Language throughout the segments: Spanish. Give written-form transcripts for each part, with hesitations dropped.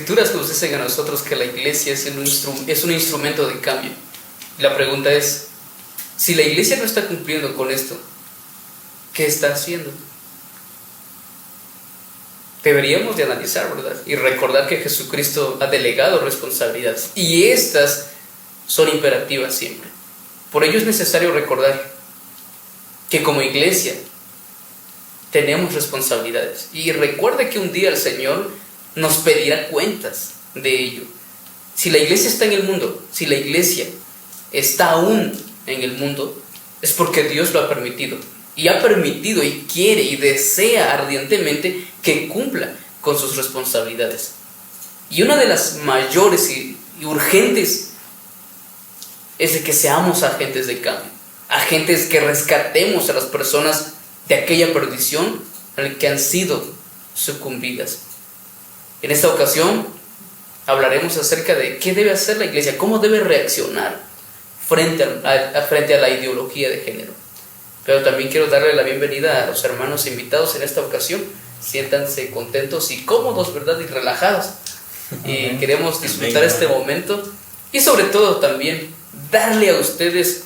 Escrituras nos dicen a nosotros que la iglesia es un instrumento de cambio. La pregunta es, si la iglesia no está cumpliendo con esto, ¿qué está haciendo? Deberíamos de analizar, ¿verdad? Y recordar que Jesucristo ha delegado responsabilidades y estas son imperativas siempre. Por ello es necesario recordar que como iglesia tenemos responsabilidades. Y recuerde que un día el Señor nos pedirá cuentas de ello. Si la iglesia está en el mundo, si la iglesia está aún en el mundo, es porque Dios lo ha permitido. Y ha permitido y quiere y desea ardientemente que cumpla con sus responsabilidades. Y una de las mayores y urgentes es de que seamos agentes de cambio, agentes que rescatemos a las personas de aquella perdición a la que han sido sucumbidas. En esta ocasión hablaremos acerca de qué debe hacer la iglesia, cómo debe reaccionar frente a la ideología de género. Pero también quiero darle la bienvenida a los hermanos invitados en esta ocasión. Siéntanse contentos y cómodos, ¿verdad? Y relajados. Y queremos disfrutar este momento y sobre todo también darle a ustedes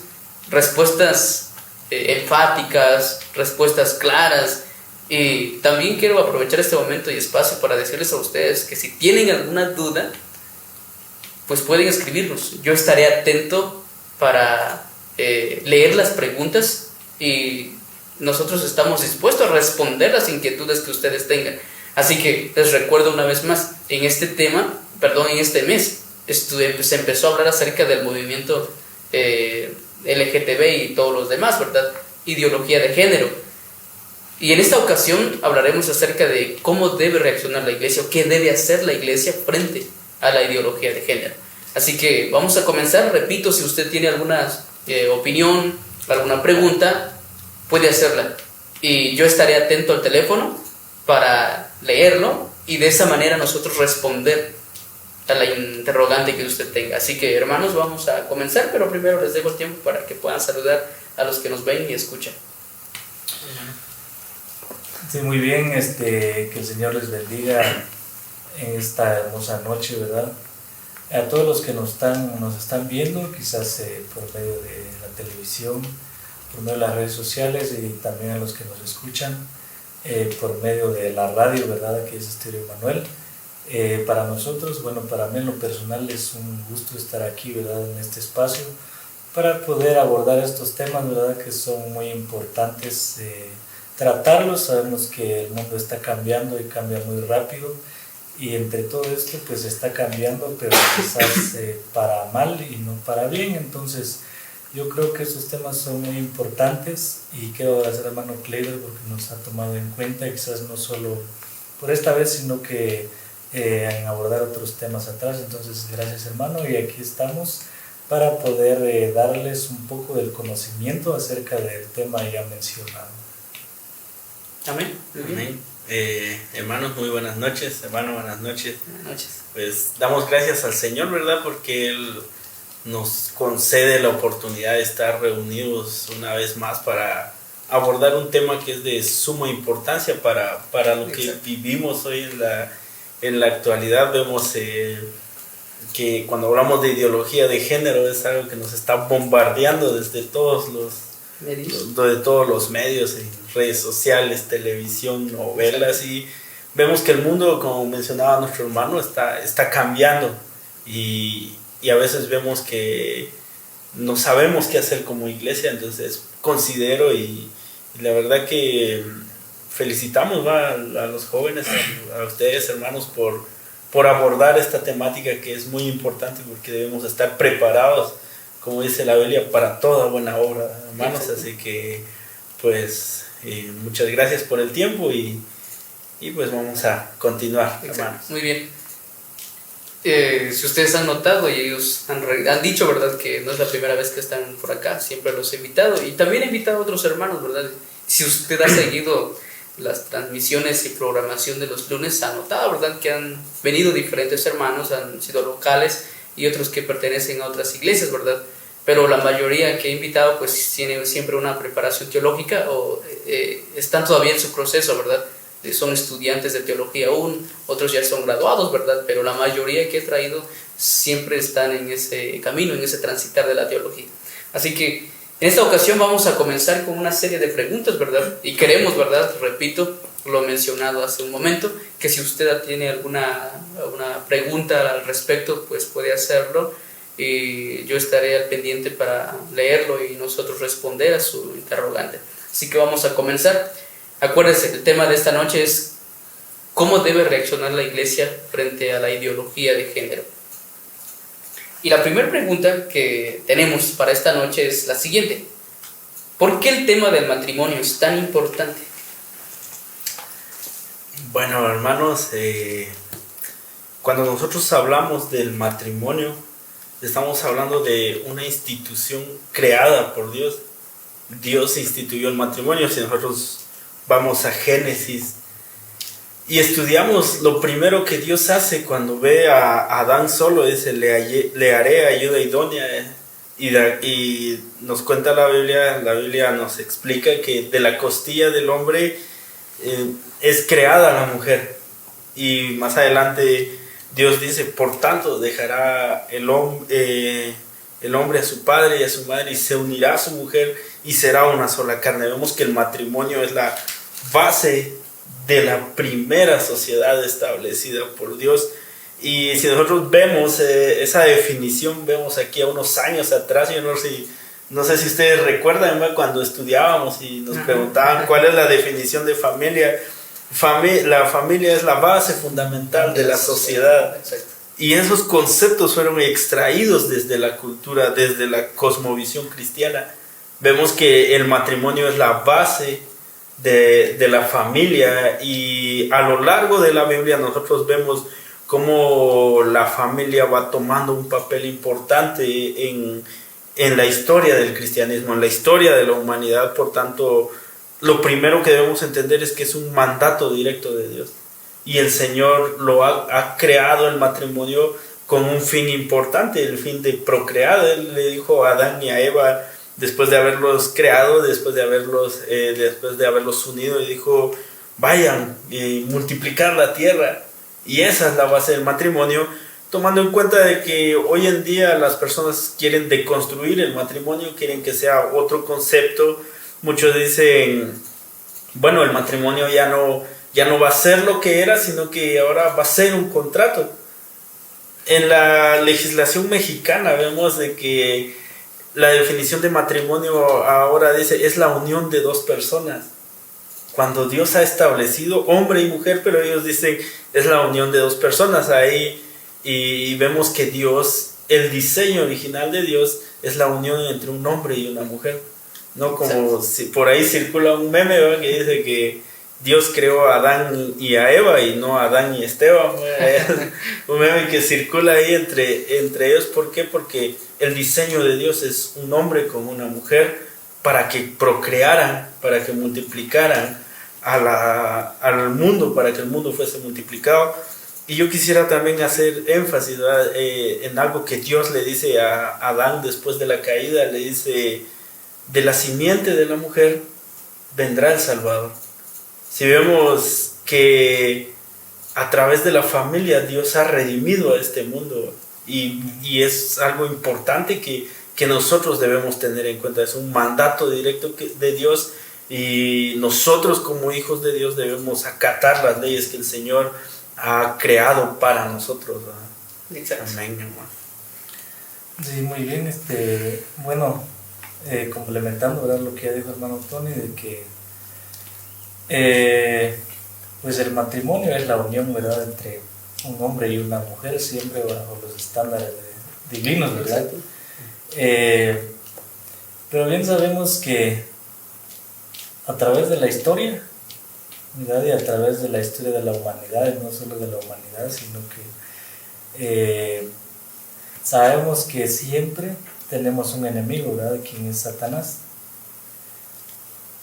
respuestas enfáticas, respuestas claras. Y también quiero aprovechar este momento y espacio para decirles a ustedes que si tienen alguna duda, pues pueden escribirnos. Yo estaré atento para leer las preguntas y nosotros estamos dispuestos a responder las inquietudes que ustedes tengan. Así que les recuerdo una vez más, en este mes se empezó a hablar acerca del movimiento LGTB y todos los demás, ¿verdad? Ideología de género. Y en esta ocasión hablaremos acerca de cómo debe reaccionar la iglesia o qué debe hacer la iglesia frente a la ideología de género. Así que vamos a comenzar. Repito, si usted tiene alguna opinión, alguna pregunta, puede hacerla. Y yo estaré atento al teléfono para leerlo y de esa manera nosotros responder a la interrogante que usted tenga. Así que, hermanos, vamos a comenzar, pero primero les dejo el tiempo para que puedan saludar a los que nos ven y escuchan. Sí, muy bien, que el Señor les bendiga en esta hermosa noche, ¿verdad? A todos los que nos están viendo, quizás por medio de la televisión, por medio de las redes sociales, y también a los que nos escuchan por medio de la radio, ¿verdad? Aquí es Estéreo Manuel. Para nosotros, bueno, para mí en lo personal es un gusto estar aquí, ¿verdad? En este espacio para poder abordar estos temas, ¿verdad? Que son muy importantes tratarlos. Sabemos que el mundo está cambiando y cambia muy rápido, y entre todo esto pues está cambiando, pero quizás para mal y no para bien. Entonces yo creo que estos temas son muy importantes y quiero agradecer al hermano Kleiber porque nos ha tomado en cuenta, y quizás no solo por esta vez, sino que en abordar otros temas atrás. Entonces gracias, hermano, y aquí estamos para poder darles un poco del conocimiento acerca del tema ya mencionado. Amén. Amén. Hermanos, muy buenas noches. Hermano, buenas noches. Buenas noches. Pues damos gracias al Señor, ¿verdad? Porque Él nos concede la oportunidad de estar reunidos una vez más para abordar un tema que es de suma importancia para lo que vivimos hoy en la actualidad. Vemos que cuando hablamos de ideología de género es algo que nos está bombardeando desde todos los medios, en redes sociales, televisión, novelas, y vemos que el mundo, como mencionaba nuestro hermano, está cambiando, y a veces vemos que no sabemos qué hacer como iglesia. Entonces considero y la verdad que felicitamos a los jóvenes, a ustedes, hermanos, por abordar esta temática que es muy importante, porque debemos estar preparados, como dice la Biblia, para toda buena obra, hermanos. Así que pues muchas gracias por el tiempo y pues vamos a continuar, hermanos. Muy bien. Si ustedes han notado y ellos han dicho, ¿verdad?, que no es la primera vez que están por acá, siempre los he invitado, y también he invitado a otros hermanos, ¿verdad? Si usted ha seguido las transmisiones y programación de los lunes, ha notado, ¿verdad?, que han venido diferentes hermanos, han sido locales y otros que pertenecen a otras iglesias, ¿verdad? Pero la mayoría que he invitado pues tienen siempre una preparación teológica o están todavía en su proceso, ¿verdad? son estudiantes de teología aún, otros ya son graduados, ¿verdad? Pero la mayoría que he traído siempre están en ese camino, en ese transitar de la teología. Así que en esta ocasión vamos a comenzar con una serie de preguntas, ¿verdad? Y queremos, ¿verdad? Repito, lo mencionado hace un momento, que si usted tiene alguna pregunta al respecto, pues puede hacerlo. Y yo estaré al pendiente para leerlo y nosotros responder a su interrogante. Así que vamos a comenzar. Acuérdense, el tema de esta noche es cómo debe reaccionar la iglesia frente a la ideología de género. Y la primera pregunta que tenemos para esta noche es la siguiente: ¿por qué el tema del matrimonio es tan importante? Bueno, hermanos, cuando nosotros hablamos del matrimonio, estamos hablando de una institución creada por Dios. Dios instituyó el matrimonio. Si nosotros vamos a Génesis y estudiamos, lo primero que Dios hace cuando ve a Adán solo, dice, le haré ayuda idónea. Y nos cuenta la Biblia nos explica que de la costilla del hombre es creada la mujer. Y más adelante Dios dice, por tanto dejará el hombre a su padre y a su madre y se unirá a su mujer y será una sola carne. Vemos que el matrimonio es la base de la primera sociedad establecida por Dios. Y si nosotros vemos esa definición, vemos aquí a unos años atrás, yo no sé si ustedes recuerdan, ¿no?, cuando estudiábamos y nos preguntaban cuál es la definición de familia. La familia es la base fundamental de la sociedad. Y esos conceptos fueron extraídos desde la cultura, desde la cosmovisión cristiana. Vemos que el matrimonio es la base de la familia, y a lo largo de la Biblia nosotros vemos cómo la familia va tomando un papel importante en la historia del cristianismo, en la historia de la humanidad. Por tanto, lo primero que debemos entender es que es un mandato directo de Dios, y el Señor ha creado el matrimonio con un fin importante, el fin de procrear. Él le dijo a Adán y a Eva, después de haberlos creado, después de haberlos unido, y dijo, vayan y multiplicar la tierra. Y esa es la base del matrimonio, tomando en cuenta de que hoy en día las personas quieren deconstruir el matrimonio, quieren que sea otro concepto. Muchos dicen, bueno, el matrimonio ya no va a ser lo que era, sino que ahora va a ser un contrato. En la legislación mexicana vemos de que la definición de matrimonio ahora dice, es la unión de dos personas. Cuando Dios ha establecido hombre y mujer, pero ellos dicen, es la unión de dos personas ahí. Y vemos que Dios, el diseño original de Dios, es la unión entre un hombre y una mujer. No como si por ahí circula un meme, ¿verdad?, que dice que Dios creó a Adán y a Eva y no a Adán y Esteban. Un meme que circula ahí entre ellos. ¿Por qué? Porque el diseño de Dios es un hombre con una mujer para que procrearan, para que multiplicaran al mundo, para que el mundo fuese multiplicado. Y yo quisiera también hacer énfasis en algo que Dios le dice a Adán después de la caída. Le dice, de la simiente de la mujer vendrá el Salvador. Si vemos que a través de la familia Dios ha redimido a este mundo, y es algo importante que nosotros debemos tener en cuenta. Es un mandato directo de Dios, y nosotros como hijos de Dios debemos acatar las leyes que el Señor ha creado para nosotros. Exacto. Amén, hermano. Sí, muy bien. Bueno, complementando, ¿verdad?, lo que ya dijo hermano Tony, de que pues el matrimonio es la unión, ¿verdad?, entre un hombre y una mujer, siempre bajo los estándares divinos, ¿verdad? Pero bien sabemos que a través de la historia, ¿verdad?, y a través de la historia de la humanidad, y no solo de la humanidad, sino que sabemos que siempre tenemos un enemigo, ¿verdad?, quien es Satanás.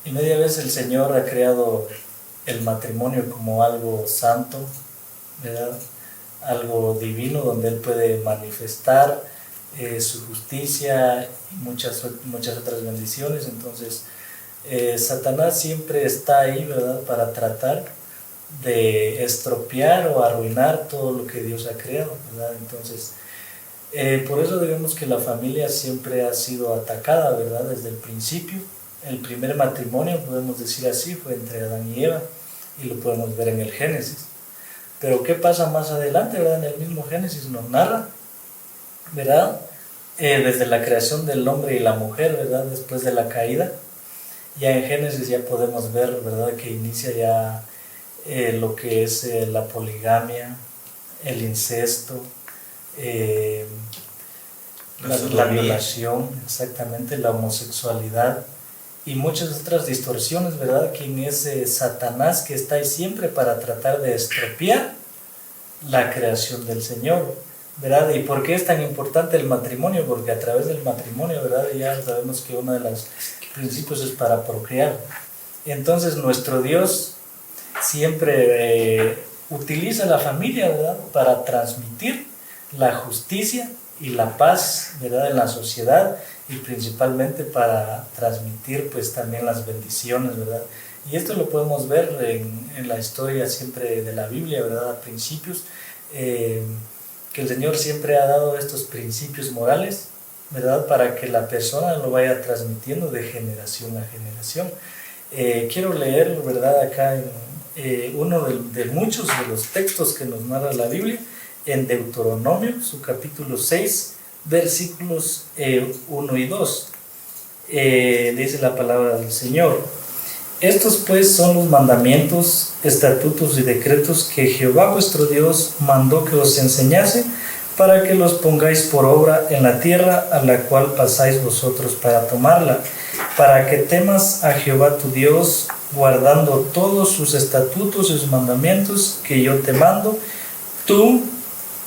Y media vez el Señor ha creado el matrimonio como algo santo, ¿verdad?, algo divino, donde Él puede manifestar su justicia y muchas otras bendiciones. Entonces Satanás siempre está ahí, ¿verdad?, para tratar de estropear o arruinar todo lo que Dios ha creado, ¿verdad? Entonces, por eso vemos que la familia siempre ha sido atacada, ¿verdad? Desde el principio. El primer matrimonio, podemos decir así, fue entre Adán y Eva, y lo podemos ver en el Génesis. Pero ¿qué pasa más adelante, verdad? En el mismo Génesis nos narra, ¿verdad? Desde la creación del hombre y la mujer, ¿verdad? Después de la caída, ya en Génesis ya podemos ver, ¿verdad? Que inicia ya lo que es la poligamia, el incesto, la violación, exactamente, la homosexualidad y muchas otras distorsiones, ¿verdad? Quien es Satanás, que está ahí siempre para tratar de estropear la creación del Señor, ¿verdad? ¿Y por qué es tan importante el matrimonio? Porque a través del matrimonio, ¿verdad? Ya sabemos que uno de los principios es para procrear. Entonces nuestro Dios siempre utiliza la familia, ¿verdad? Para transmitir la justicia y la paz, ¿verdad? En la sociedad, y principalmente para transmitir pues también las bendiciones, ¿verdad? Y esto lo podemos ver en la historia siempre de la Biblia, ¿verdad? A principios, que el Señor siempre ha dado estos principios morales, ¿verdad? Para que la persona lo vaya transmitiendo de generación a generación. Quiero leer, ¿verdad? Acá uno de muchos de los textos que nos narra la Biblia, en Deuteronomio, su capítulo 6, versículos 1 y 2. Dice la palabra del Señor: estos pues son los mandamientos, estatutos y decretos que Jehová vuestro Dios mandó que os enseñase, para que los pongáis por obra en la tierra a la cual pasáis vosotros para tomarla, para que temas a Jehová tu Dios, guardando todos sus estatutos y sus mandamientos que yo te mando, tú,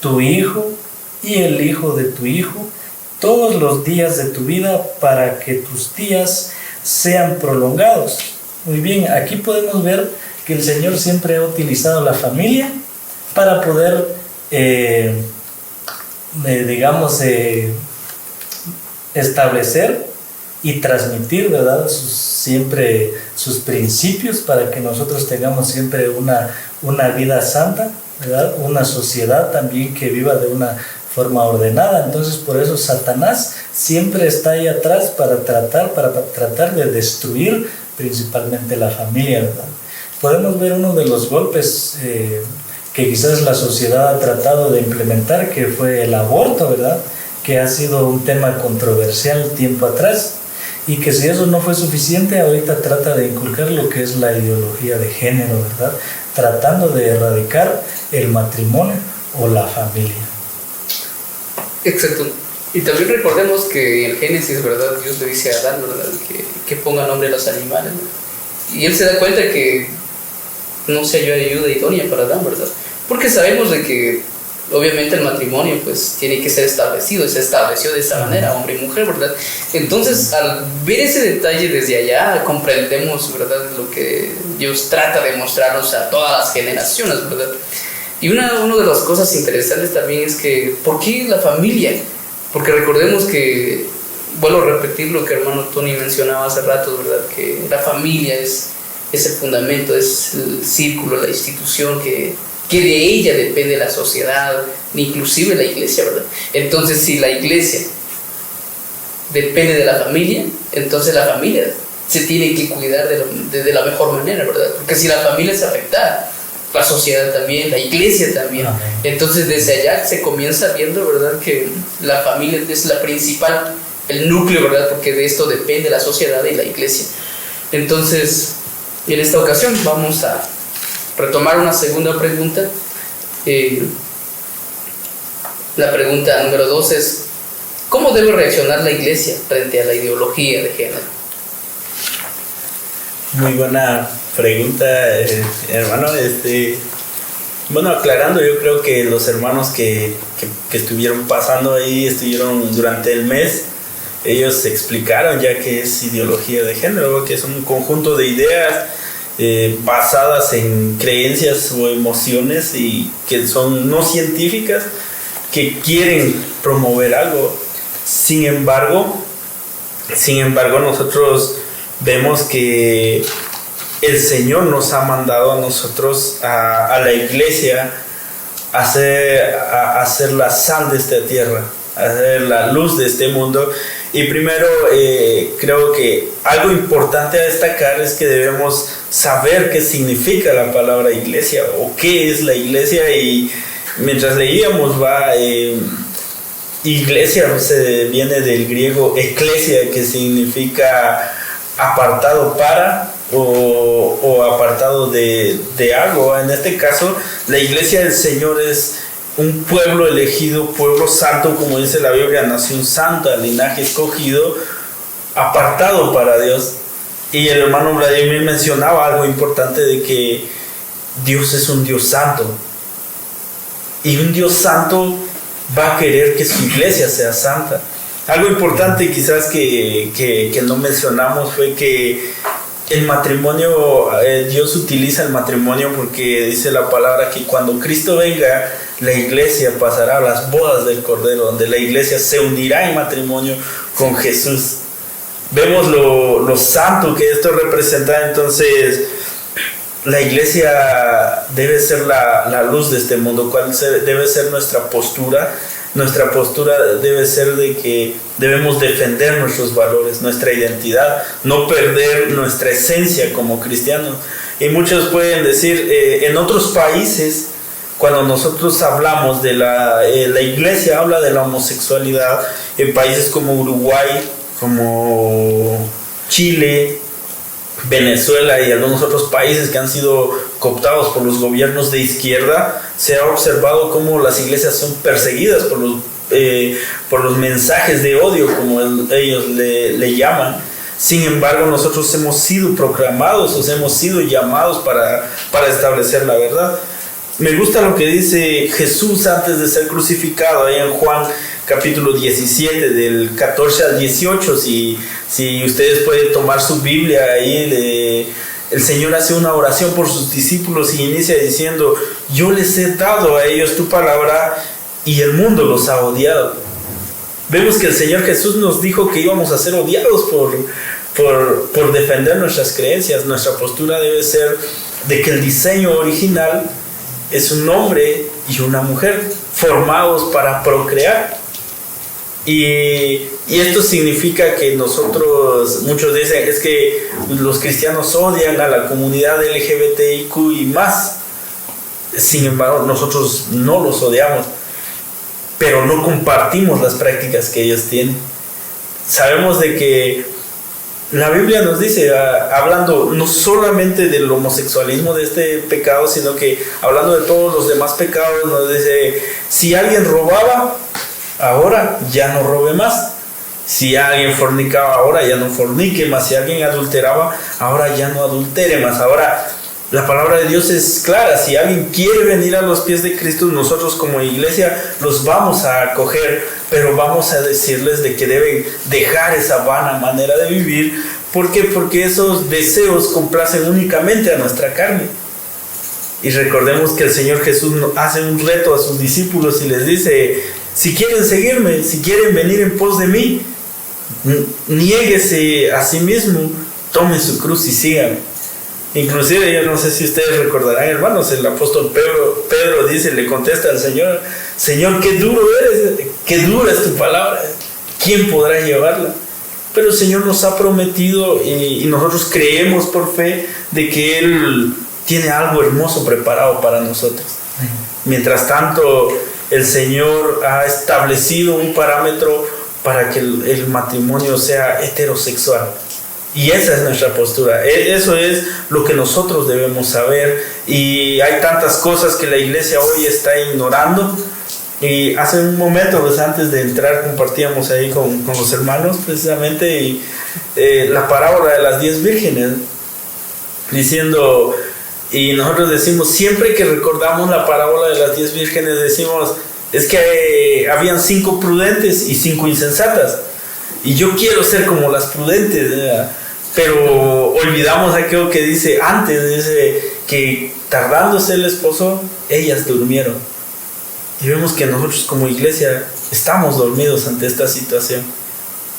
tu hijo y el hijo de tu hijo, todos los días de tu vida, para que tus días sean prolongados. Muy bien, aquí podemos ver que el Señor siempre ha utilizado la familia para poder, establecer y transmitir, ¿verdad? Siempre sus principios, para que nosotros tengamos siempre una vida santa, ¿verdad? Una sociedad también que viva de una forma ordenada. Entonces por eso Satanás siempre está ahí atrás para tratar de destruir principalmente la familia, ¿verdad? Podemos ver uno de los golpes que quizás la sociedad ha tratado de implementar, que fue el aborto, ¿verdad? Que ha sido un tema controversial tiempo atrás, y que si eso no fue suficiente, ahorita trata de inculcar lo que es la ideología de género, ¿verdad? Tratando de erradicar el matrimonio o la familia. Exacto. Y también recordemos que en Génesis, ¿verdad? Dios le dice a Adán, ¿verdad? Que ponga nombre a los animales, ¿no? Y él se da cuenta que no se halló ayuda idónea para Adán, ¿verdad? Porque sabemos de que obviamente el matrimonio pues tiene que ser establecido, se estableció de esa manera, hombre y mujer, ¿verdad? Entonces, al ver ese detalle desde allá, comprendemos, ¿verdad?, lo que Dios trata de mostrarnos a todas las generaciones, ¿verdad? Y una de las cosas interesantes también es que, ¿por qué la familia? Porque recordemos que, vuelvo a repetir lo que hermano Tony mencionaba hace rato, ¿verdad? Que la familia es el fundamento, es el círculo, la institución que de ella depende la sociedad, inclusive la iglesia, ¿verdad? Entonces, si la iglesia depende de la familia, entonces la familia se tiene que cuidar de la mejor manera, ¿verdad? Porque si la familia es afectada, la sociedad también, la iglesia también. Entonces, desde allá se comienza viendo, ¿verdad?, que la familia es la principal, el núcleo, ¿verdad? Porque de esto depende la sociedad y la iglesia. Entonces, en esta ocasión vamos a retomar una segunda pregunta. La pregunta número 2 es: ¿cómo debe reaccionar la iglesia frente a la ideología de género? Muy buena pregunta, hermano. Bueno, aclarando, yo creo que los hermanos que estuvieron pasando ahí, estuvieron durante el mes, ellos explicaron ya que es ideología de género, que es un conjunto de ideas basadas en creencias o emociones y que son no científicas, que quieren promover algo. Sin embargo, nosotros vemos que el Señor nos ha mandado a nosotros, a la iglesia, a hacer la sal de esta tierra, a ser la luz de este mundo. Y primero, creo que algo importante a destacar es que debemos saber qué significa la palabra iglesia o qué es la iglesia. Y mientras leíamos, iglesia viene del griego eklesia, que significa apartado para o apartado de algo. En este caso, la iglesia del Señor es un pueblo elegido, pueblo santo, como dice la Biblia, nación santa, linaje escogido, apartado para Dios. Y el hermano Vladimir mencionaba algo importante de que Dios es un Dios santo. Y un Dios santo va a querer que su iglesia sea santa. Algo importante quizás que no mencionamos fue que el matrimonio, Dios utiliza el matrimonio porque dice la palabra que cuando Cristo venga, la iglesia pasará a las bodas del Cordero, donde la iglesia se unirá en matrimonio con Jesús. Vemos lo santo que esto representa. Entonces, la iglesia debe ser la luz de este mundo. ¿Cuál debe ser nuestra postura? Nuestra postura debe ser de que debemos defender nuestros valores, nuestra identidad, no perder nuestra esencia como cristianos. Y muchos pueden decir, en otros países, cuando nosotros hablamos de la iglesia habla de la homosexualidad, en países como Uruguay, como Chile, Venezuela y algunos otros países que han sido cooptados por los gobiernos de izquierda, se ha observado cómo las iglesias son perseguidas por los mensajes de odio, como ellos le llaman. Sin embargo, nosotros hemos sido proclamados, hemos sido llamados para establecer la verdad. Me gusta lo que dice Jesús antes de ser crucificado, ahí en Juan capítulo 17, del 14 al 18. Si ustedes pueden tomar su Biblia, ahí el Señor hace una oración por sus discípulos y inicia diciendo: yo les he dado a ellos tu palabra y el mundo los ha odiado. Vemos que el Señor Jesús nos dijo que íbamos a ser odiados por defender nuestras creencias. Nuestra postura debe ser de que el diseño original es un hombre y una mujer formados para procrear. Y esto significa que nosotros, muchos dicen, es que los cristianos odian a la comunidad LGBTIQ y más. Sin embargo, nosotros no los odiamos, pero no compartimos las prácticas que ellos tienen. Sabemos de que la Biblia nos dice, hablando no solamente del homosexualismo, de este pecado, sino que hablando de todos los demás pecados, nos dice: si alguien robaba, ahora ya no robe más. Si alguien fornicaba, ahora ya no fornique más. Si alguien adulteraba, ahora ya no adultere más. Ahora, la palabra de Dios es clara. Si alguien quiere venir a los pies de Cristo, nosotros como iglesia los vamos a acoger, pero vamos a decirles de que deben dejar esa vana manera de vivir. ¿Por qué? Porque esos deseos complacen únicamente a nuestra carne. Y recordemos que el Señor Jesús hace un reto a sus discípulos y les dice: si quieren seguirme, si quieren venir en pos de mí, niéguese a sí mismo, tome su cruz y síganme. Inclusive, yo no sé si ustedes recordarán, hermanos, el apóstol Pedro le contesta al Señor: Señor, qué duro eres, qué dura es tu palabra, ¿quién podrá llevarla? Pero el Señor nos ha prometido y nosotros creemos por fe de que Él tiene algo hermoso preparado para nosotros. Mientras tanto, el Señor ha establecido un parámetro para que el matrimonio sea heterosexual. Y esa es nuestra postura. Eso es lo que nosotros debemos saber. Y hay tantas cosas que la iglesia hoy está ignorando. Y hace un momento, pues antes de entrar, compartíamos ahí con los hermanos precisamente la parábola de las 10 vírgenes, diciendo, y nosotros decimos, siempre que recordamos la parábola de las 10 vírgenes, decimos, es que habían 5 prudentes y 5 insensatas. Y yo quiero ser como las prudentes, ¿verdad? Pero olvidamos aquello que dice antes, dice que tardándose el esposo, ellas durmieron. Y vemos que nosotros como iglesia estamos dormidos ante esta situación.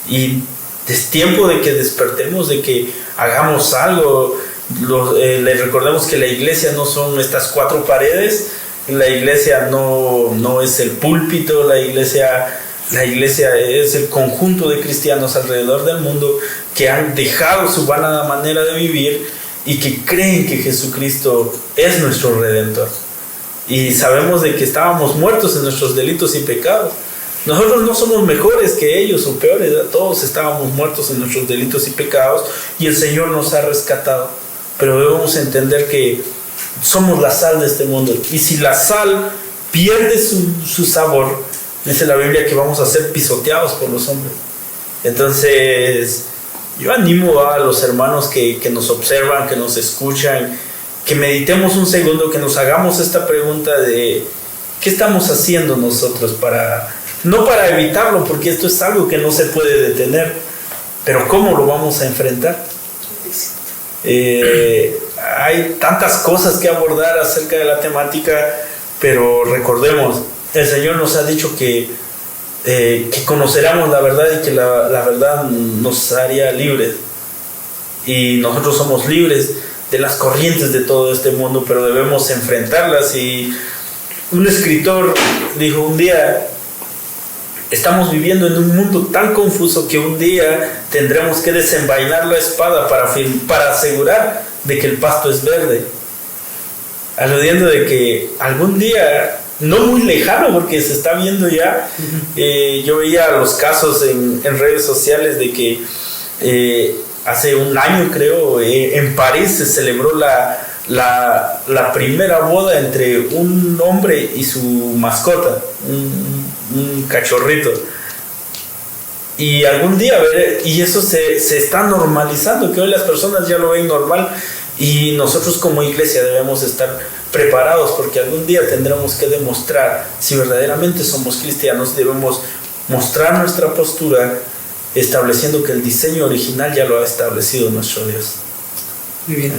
Y es tiempo de que despertemos, de que hagamos algo. Le recordemos que la iglesia no son estas 4 paredes, la iglesia no es el púlpito, la iglesia es el conjunto de cristianos alrededor del mundo que han dejado su vana manera de vivir y que creen que Jesucristo es nuestro Redentor. Y sabemos de que estábamos muertos en nuestros delitos y pecados. Nosotros no somos mejores que ellos o peores, todos estábamos muertos en nuestros delitos y pecados y el Señor nos ha rescatado. Pero debemos entender que somos la sal de este mundo, y si la sal pierde su sabor, dice la Biblia que vamos a ser pisoteados por los hombres. Entonces yo animo a los hermanos que nos observan, que nos escuchan, que meditemos un segundo, que nos hagamos esta pregunta de ¿qué estamos haciendo nosotros no para evitarlo, porque esto es algo que no se puede detener, pero cómo lo vamos a enfrentar? Hay tantas cosas que abordar acerca de la temática, pero recordemos, el Señor nos ha dicho que conoceremos la verdad y que la verdad nos haría libres, y nosotros somos libres de las corrientes de todo este mundo, pero debemos enfrentarlas. Y un escritor dijo un día: estamos viviendo en un mundo tan confuso que un día tendremos que desenvainar la espada para asegurar de que el pasto es verde. Aludiendo de que algún día, no muy lejano porque se está viendo ya, yo veía los casos en redes sociales de que hace un año creo, en París se celebró la primera boda entre un hombre y su mascota, un cachorrito. Y algún día, y eso se está normalizando, que hoy las personas ya lo ven normal, y nosotros como iglesia debemos estar preparados, porque algún día tendremos que demostrar si verdaderamente somos cristianos. Debemos mostrar nuestra postura, estableciendo que el diseño original ya lo ha establecido nuestro Dios. Muy bien.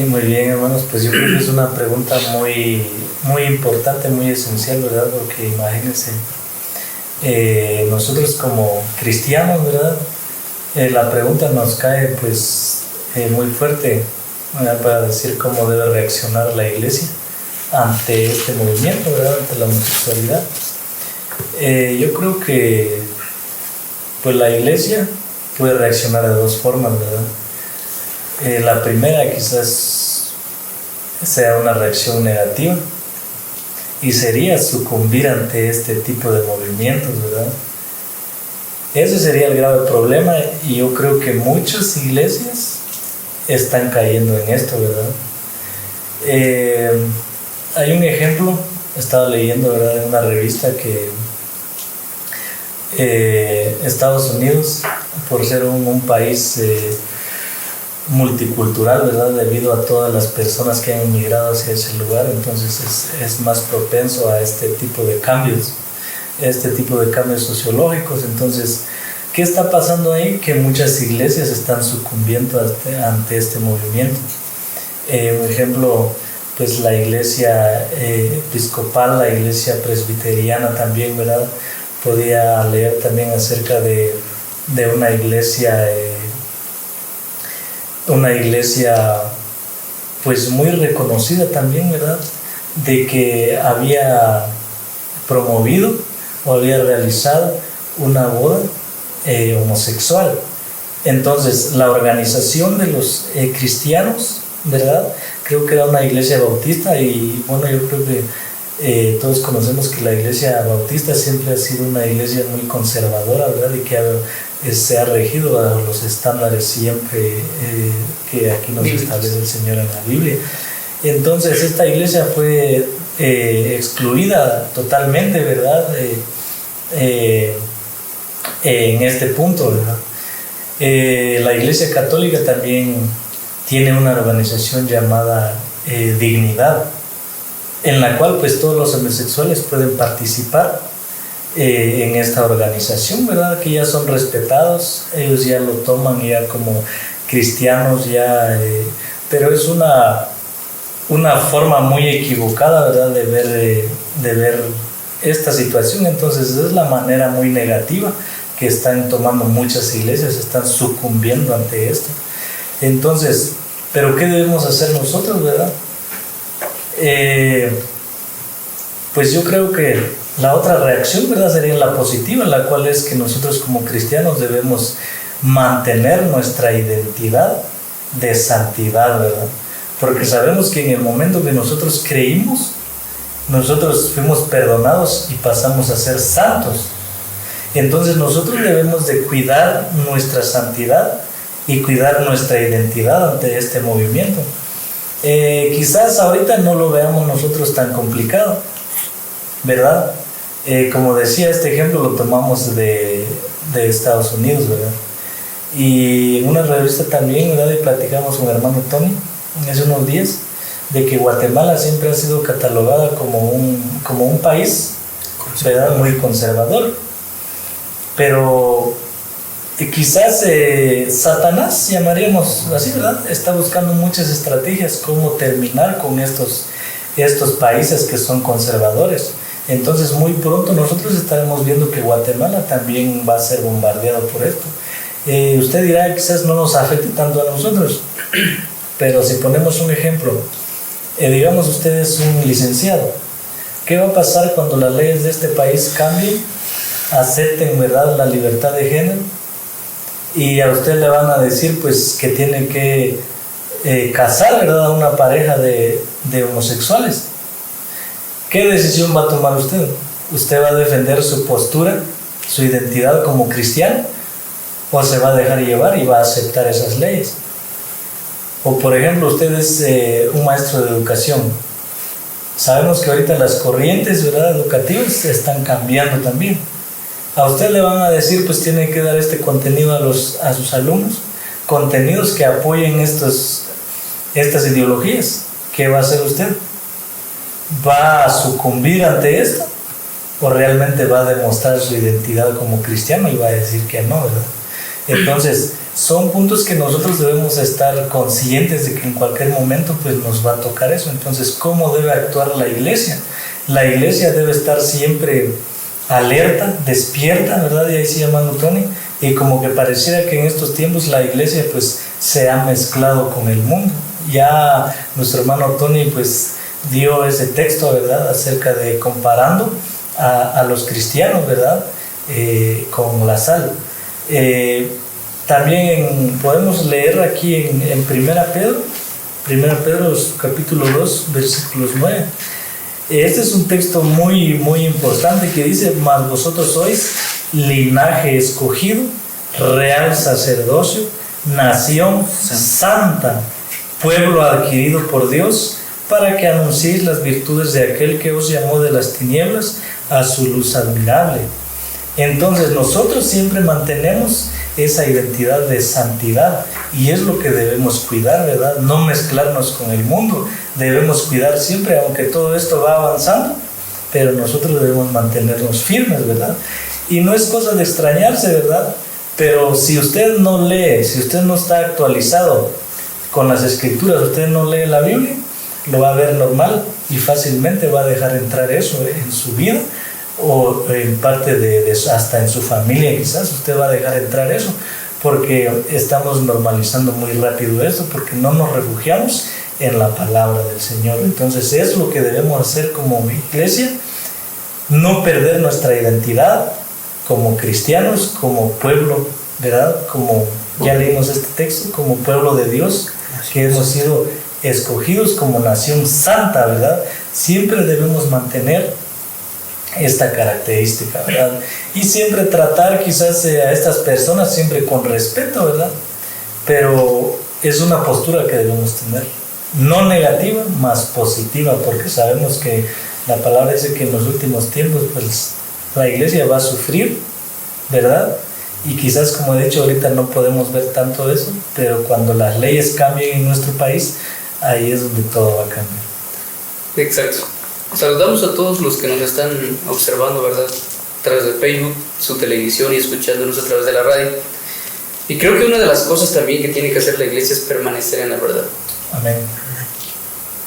Muy bien, hermanos, pues yo creo que es una pregunta muy, muy importante, muy esencial, ¿verdad? Porque imagínense, nosotros como cristianos, ¿verdad? La pregunta nos cae pues muy fuerte, ¿verdad? Para decir cómo debe reaccionar la iglesia ante este movimiento, ¿verdad? Ante la homosexualidad. Yo creo que pues la iglesia puede reaccionar de 2 formas, ¿verdad? La primera quizás sea una reacción negativa, y sería sucumbir ante este tipo de movimientos, ¿verdad? Ese sería el grave problema, y yo creo que muchas iglesias están cayendo en esto, ¿verdad? Hay un ejemplo, estaba leyendo, ¿verdad?, en una revista que Estados Unidos, por ser un país multicultural, ¿verdad?, debido a todas las personas que han emigrado hacia ese lugar, entonces es más propenso a este tipo de cambios sociológicos. Entonces, ¿qué está pasando ahí? Que muchas iglesias están sucumbiendo ante este movimiento. Por ejemplo, pues la iglesia episcopal, la iglesia presbiteriana también, ¿verdad? Podía leer también acerca de una iglesia pues muy reconocida también, ¿verdad? De que había promovido o había realizado una boda homosexual. Entonces, la organización de los cristianos, ¿verdad? Creo que era una iglesia bautista, y bueno, yo creo que todos conocemos que la iglesia bautista siempre ha sido una iglesia muy conservadora, ¿verdad? Y que se ha regido a los estándares siempre que aquí nos establece el Señor en la Biblia. Entonces, esta iglesia fue excluida totalmente, ¿verdad? En este punto, ¿verdad? La iglesia católica también tiene una organización llamada Dignidad, en la cual pues todos los homosexuales pueden participar en esta organización, ¿verdad? Que ya son respetados, ellos ya lo toman ya como cristianos, pero es una forma muy equivocada, ¿verdad?, de ver esta situación. Entonces es la manera muy negativa que están tomando muchas iglesias, están sucumbiendo ante esto. Entonces, Pero ¿qué debemos hacer nosotros, verdad? Pues yo creo que la otra reacción, ¿verdad?, sería la positiva, la cual es que nosotros como cristianos debemos mantener nuestra identidad de santidad, ¿verdad? Porque sabemos que en el momento que nosotros creímos, nosotros fuimos perdonados y pasamos a ser santos. Entonces nosotros debemos de cuidar nuestra santidad y cuidar nuestra identidad ante este movimiento. Quizás ahorita no lo veamos nosotros tan complicado, ¿verdad? Como decía, este ejemplo lo tomamos de Estados Unidos, ¿verdad? Y en una revista también, ¿verdad?, y platicamos con el hermano Tony hace unos días de que Guatemala siempre ha sido catalogada como un país, ¿verdad?, muy conservador. Pero quizás Satanás, llamaríamos así, ¿verdad?, está buscando muchas estrategias cómo terminar con estos países que son conservadores. Entonces muy pronto nosotros estaremos viendo que Guatemala también va a ser bombardeado por esto. Usted dirá, quizás no nos afecte tanto a nosotros, pero si ponemos un ejemplo, digamos usted es un licenciado, ¿qué va a pasar cuando las leyes de este país cambien, acepten, ¿verdad?, la libertad de género, y a usted le van a decir pues que tiene que casar, ¿verdad?, a una pareja de homosexuales? ¿Qué decisión va a tomar usted? ¿Usted va a defender su postura, su identidad como cristiano, o se va a dejar llevar y va a aceptar esas leyes? O por ejemplo, usted es un maestro de educación. Sabemos que ahorita las corrientes, ¿verdad?, educativas están cambiando también. A usted le van a decir, pues tiene que dar este contenido a sus alumnos, contenidos que apoyen estas ideologías. ¿Qué va a hacer usted? ¿Va a sucumbir ante esto? ¿O realmente va a demostrar su identidad como cristiano y va a decir que no, ¿verdad? Entonces, son puntos que nosotros debemos estar conscientes de que en cualquier momento pues nos va a tocar eso. Entonces, ¿cómo debe actuar la iglesia? La iglesia debe estar siempre alerta, despierta, ¿verdad? Y ahí sí, hermano Tony, y como que pareciera que en estos tiempos la iglesia pues se ha mezclado con el mundo. Ya nuestro hermano Tony pues dio ese texto, ¿verdad?, acerca de comparando a los cristianos, ¿verdad?, con la sal. También podemos leer aquí en 1 Pedro capítulo 2, versículos 9. Este es un texto muy, muy importante que dice: mas vosotros sois linaje escogido, real sacerdocio, nación santa, pueblo adquirido por Dios, para que anunciéis las virtudes de aquel que os llamó de las tinieblas a su luz admirable. Entonces nosotros siempre mantenemos esa identidad de santidad y es lo que debemos cuidar, ¿verdad? No mezclarnos con el mundo, debemos cuidar siempre, aunque todo esto va avanzando, pero nosotros debemos mantenernos firmes, ¿verdad? Y no es cosa de extrañarse, ¿verdad? Pero si usted no lee, si usted no está actualizado con las escrituras, usted no lee la Biblia, lo va a ver normal y fácilmente va a dejar entrar eso en su vida, o en parte hasta en su familia quizás usted va a dejar entrar eso, porque estamos normalizando muy rápido eso, porque no nos refugiamos en la palabra del Señor. Entonces es lo que debemos hacer como iglesia, no perder nuestra identidad como cristianos, como pueblo, ¿verdad? Como ya leímos este texto, como pueblo de Dios, que hemos sido escogidos como nación santa, ¿verdad? Siempre debemos mantener esta característica, ¿verdad? Y siempre tratar quizás a estas personas siempre con respeto, ¿verdad? Pero es una postura que debemos tener, no negativa, más positiva, porque sabemos que la palabra dice que en los últimos tiempos pues la iglesia va a sufrir, ¿verdad? Y quizás, como he dicho ahorita, no podemos ver tanto eso, pero cuando las leyes cambien en nuestro país, ahí es donde todo va a cambiar. Exacto. Saludamos a todos los que nos están observando, ¿verdad?, a través de Facebook, su televisión y escuchándonos a través de la radio. Y creo que una de las cosas también que tiene que hacer la iglesia es permanecer en la verdad. Amén.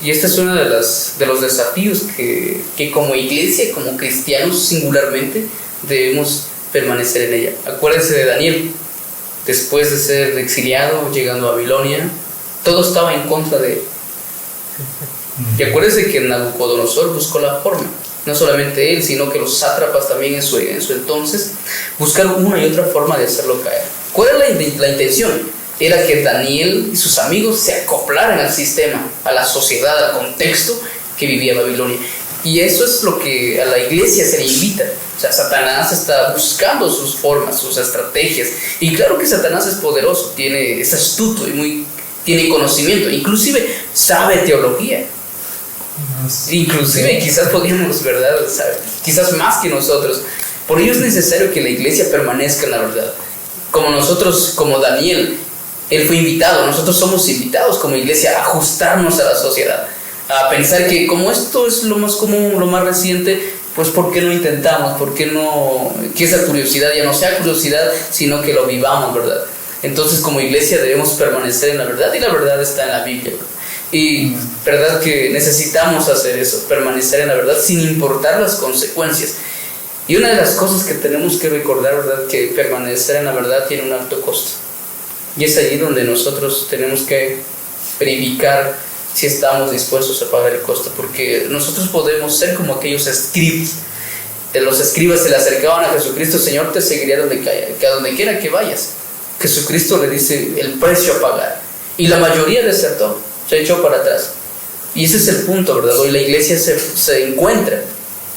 Y este es uno de los desafíos que como iglesia, como cristianos singularmente, debemos permanecer en ella. Acuérdense de Daniel, después de ser exiliado, llegando a Babilonia, todo estaba en contra de él. Y acuérdense que Nabucodonosor buscó la forma, no solamente él, sino que los sátrapas también en su entonces buscaron una y otra forma de hacerlo caer. ¿Cuál era la intención? Era que Daniel y sus amigos se acoplaran al sistema, a la sociedad, al contexto que vivía Babilonia. Y eso es lo que a la iglesia se le invita. O sea, Satanás está buscando sus formas, sus estrategias. Y claro que Satanás es poderoso, es astuto y tiene conocimiento, inclusive sabe teología. Inclusive quizás podríamos, ¿verdad? Saber, quizás más que nosotros. Por ello es necesario que la iglesia permanezca en la verdad. Como nosotros, como Daniel, él fue invitado, nosotros somos invitados como iglesia a ajustarnos a la sociedad, a pensar que como esto es lo más común, lo más reciente, pues ¿por qué no intentamos? ¿Por qué no? Que esa curiosidad ya no sea curiosidad, sino que lo vivamos, ¿verdad? Entonces como iglesia debemos permanecer en la verdad, y la verdad está en la Biblia, ¿verdad? Y verdad que necesitamos hacer eso, permanecer en la verdad sin importar las consecuencias. Y una de las cosas que tenemos que recordar, ¿verdad?, que permanecer en la verdad tiene un alto costo. Y es allí donde nosotros tenemos que verificar si estamos dispuestos a pagar el costo, porque nosotros podemos ser como aquellos escribas. De los escribas se le acercaban a Jesucristo: Señor, te seguiré a donde quiera que vayas. Jesucristo le dice el precio a pagar, y la mayoría desertó, se echó para atrás. Y ese es el punto, ¿verdad? Hoy la iglesia se encuentra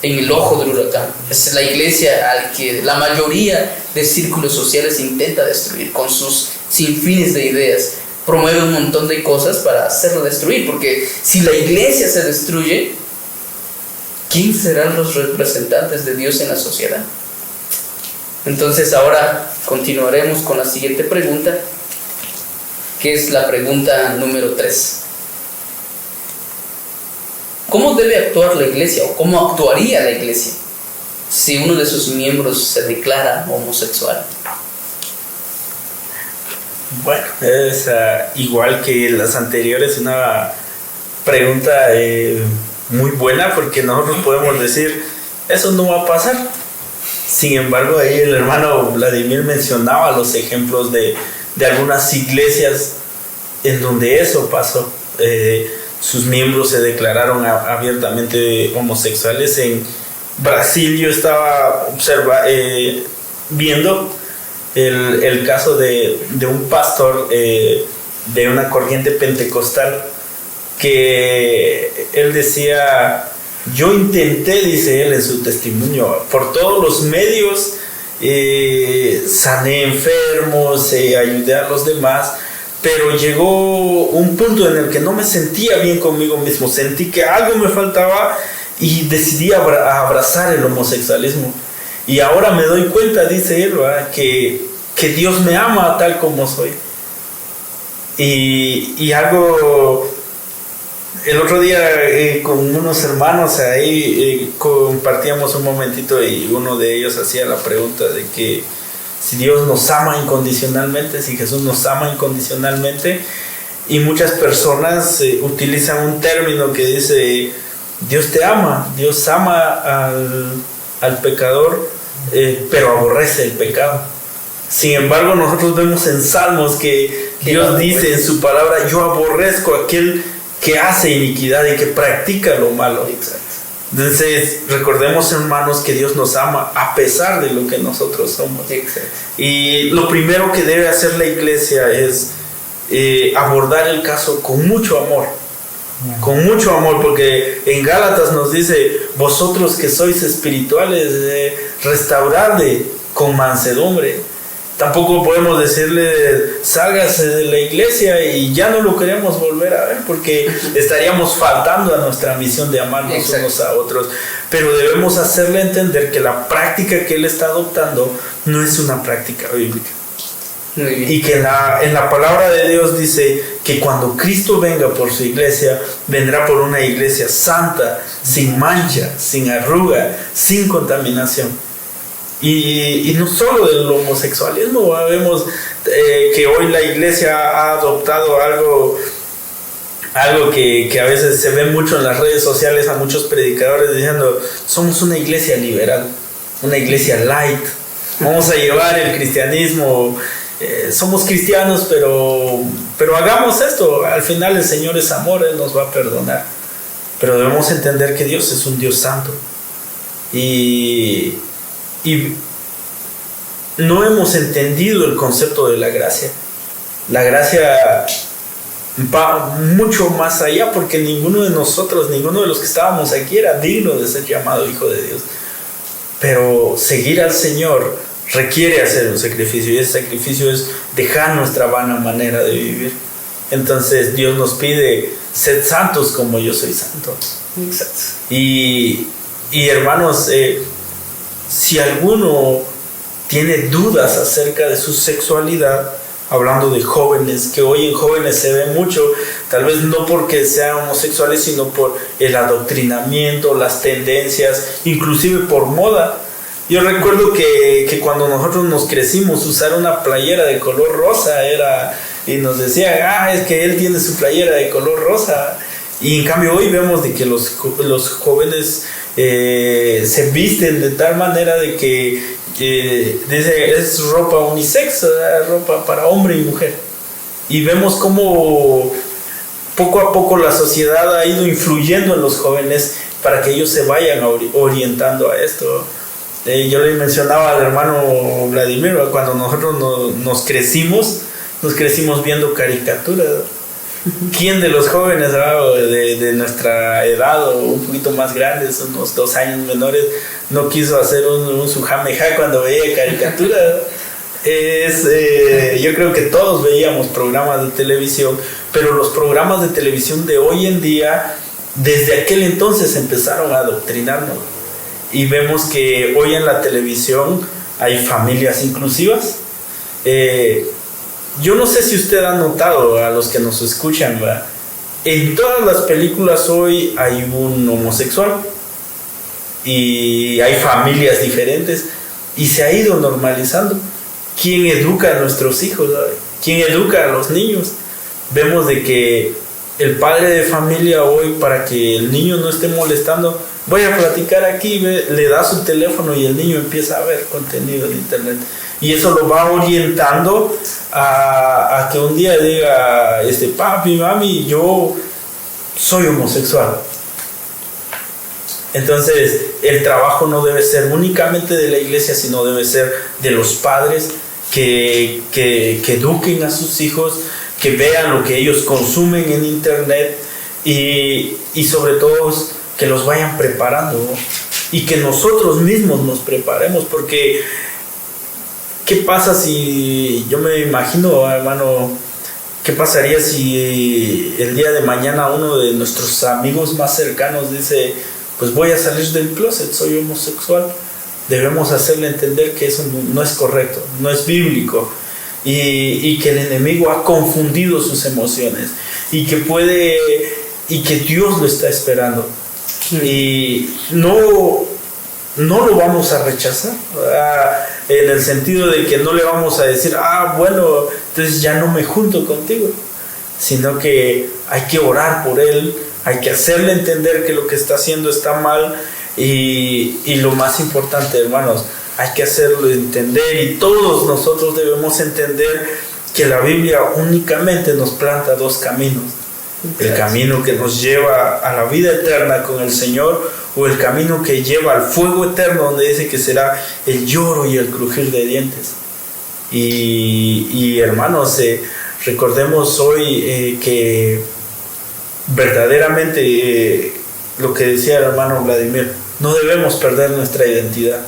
en el ojo del huracán. Es la iglesia al que la mayoría de círculos sociales intenta destruir con sus sinfines de ideas. Promueve un montón de cosas para hacerlo destruir, porque si la iglesia se destruye, ¿quién serán los representantes de Dios en la sociedad? Entonces ahora continuaremos con la siguiente pregunta, que es la pregunta número 3. ¿Cómo debe actuar la iglesia, o cómo actuaría la iglesia si uno de sus miembros se declara homosexual? Bueno, es igual que las anteriores, una pregunta muy buena, porque nosotros podemos decir, eso no va a pasar. Sin embargo, ahí el hermano Vladimir mencionaba los ejemplos de algunas iglesias en donde eso pasó. Sus miembros se declararon abiertamente homosexuales. En Brasil yo estaba viendo el caso de un pastor de una corriente pentecostal, que él decía: yo intenté, dice él en su testimonio, por todos los medios, sané enfermos, ayudé a los demás, pero llegó un punto en el que no me sentía bien conmigo mismo, sentí que algo me faltaba y decidí abrazar el homosexualismo. Y ahora me doy cuenta, dice él, que Dios me ama tal como soy. Y algo, el otro día con unos hermanos ahí compartíamos un momentito, y uno de ellos hacía la pregunta de que si Dios nos ama incondicionalmente, si Jesús nos ama incondicionalmente, y muchas personas utilizan un término que dice: Dios te ama, Dios ama al pecador, pero aborrece el pecado. Sin embargo, nosotros vemos en Salmos que Dios dice en su palabra: yo aborrezco a aquel que hace iniquidad y que practica lo malo. Entonces, recordemos, hermanos, que Dios nos ama a pesar de lo que nosotros somos. Y lo primero que debe hacer la iglesia es abordar el caso con mucho amor. Con mucho amor, porque en Gálatas nos dice: vosotros que sois espirituales, restauradle con mansedumbre. Tampoco podemos decirle: sálgase de la iglesia y ya no lo queremos volver a ver, porque estaríamos faltando a nuestra misión de amarnos unos a otros. Pero debemos hacerle entender que la práctica que él está adoptando no es una práctica bíblica. Y que en la palabra de Dios dice que cuando Cristo venga por su iglesia, vendrá por una iglesia santa, sin mancha, sin arruga, sin contaminación. Y no solo del homosexualismo, vemos que hoy la iglesia ha adoptado algo que a veces se ve mucho en las redes sociales, a muchos predicadores diciendo: somos una iglesia liberal, una iglesia light, vamos a llevar el cristianismo, somos cristianos, pero pero hagamos esto, al final el Señor es amor, Él nos va a perdonar. Pero debemos entender que Dios es un Dios santo. Y no hemos entendido el concepto de la gracia. La gracia va mucho más allá, porque ninguno de nosotros, ninguno de los que estábamos aquí era digno de ser llamado hijo de Dios. Pero seguir al Señor requiere hacer un sacrificio, y ese sacrificio es dejar nuestra vana manera de vivir. Entonces Dios nos pide: sed santos como yo soy santo. Exacto. Y hermanos, si alguno tiene dudas acerca de su sexualidad, hablando de jóvenes, que hoy en jóvenes se ve mucho, tal vez no porque sean homosexuales, sino por el adoctrinamiento, las tendencias, inclusive por moda. Yo recuerdo que cuando nosotros nos crecimos, usar una playera de color rosa era, y nos decían: es que él tiene su playera de color rosa. Y en cambio hoy vemos de que los jóvenes se visten de tal manera de que dice, es ropa unisex, ropa para hombre y mujer. Y vemos cómo poco a poco la sociedad ha ido influyendo en los jóvenes para que ellos se vayan orientando a esto. Yo le mencionaba al hermano Vladimir, cuando nosotros nos crecimos viendo caricaturas. ¿Quién de los jóvenes de nuestra edad o un poquito más grandes, unos 2 años menores, no quiso hacer un sujameja cuando veía caricaturas? Yo creo que todos veíamos programas de televisión, pero los programas de televisión de hoy en día, desde aquel entonces empezaron a adoctrinarnos. Y vemos que hoy en la televisión hay familias inclusivas. Yo no sé si usted ha notado, a los que nos escuchan, ¿verdad? En todas las películas hoy hay un homosexual y hay familias diferentes, y se ha ido normalizando. ¿Quién educa a nuestros hijos, ¿verdad? ¿Quién educa a los niños? Vemos de que el padre de familia hoy, para que el niño no esté molestando, voy a platicar aquí, le da su teléfono y el niño empieza a ver contenido de internet. Y eso lo va orientando a que un día diga, papi, mami, yo soy homosexual. Entonces, el trabajo no debe ser únicamente de la iglesia, sino debe ser de los padres que eduquen a sus hijos, que vean lo que ellos consumen en internet y sobre todo que los vayan preparando, ¿no? Y que nosotros mismos nos preparemos, porque ¿qué pasa si, yo me imagino, hermano, qué pasaría si el día de mañana uno de nuestros amigos más cercanos dice, pues voy a salir del closet, soy homosexual? Debemos hacerle entender que eso no es correcto, no es bíblico, y que el enemigo ha confundido sus emociones, y que Dios lo está esperando. Y no lo vamos a rechazar, en el sentido de que no le vamos a decir, bueno, entonces ya no me junto contigo, sino que hay que orar por él, hay que hacerle entender que lo que está haciendo está mal, y lo más importante, hermanos, hay que hacerlo entender, y todos nosotros debemos entender que la Biblia únicamente nos planta 2 caminos: el camino que nos lleva a la vida eterna con el Señor, o el camino que lleva al fuego eterno, donde dice que será el lloro y el crujir de dientes. Y hermanos, recordemos hoy que verdaderamente lo que decía el hermano Vladimir, no debemos perder nuestra identidad,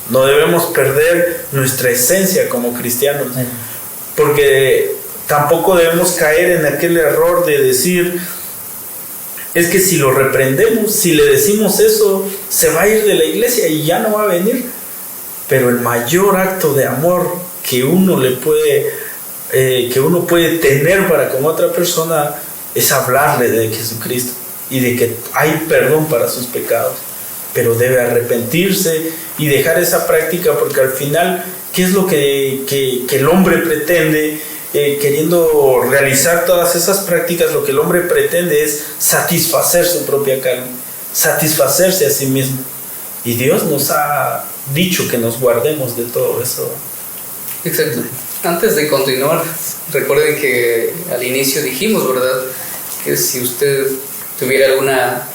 no debemos perder nuestra esencia como cristianos, porque tampoco debemos caer en aquel error de decir, es que si lo reprendemos, si le decimos eso, se va a ir de la iglesia y ya no va a venir. Pero el mayor acto de amor que uno puede tener para con otra persona es hablarle de Jesucristo y de que hay perdón para sus pecados, pero debe arrepentirse y dejar esa práctica, porque al final, ¿qué es lo que el hombre pretende? Queriendo realizar todas esas prácticas, lo que el hombre pretende es satisfacer su propia carne, satisfacerse a sí mismo. Y Dios nos ha dicho que nos guardemos de todo eso. Exacto. Antes de continuar, recuerden que al inicio dijimos, ¿verdad?, que si usted tuviera alguna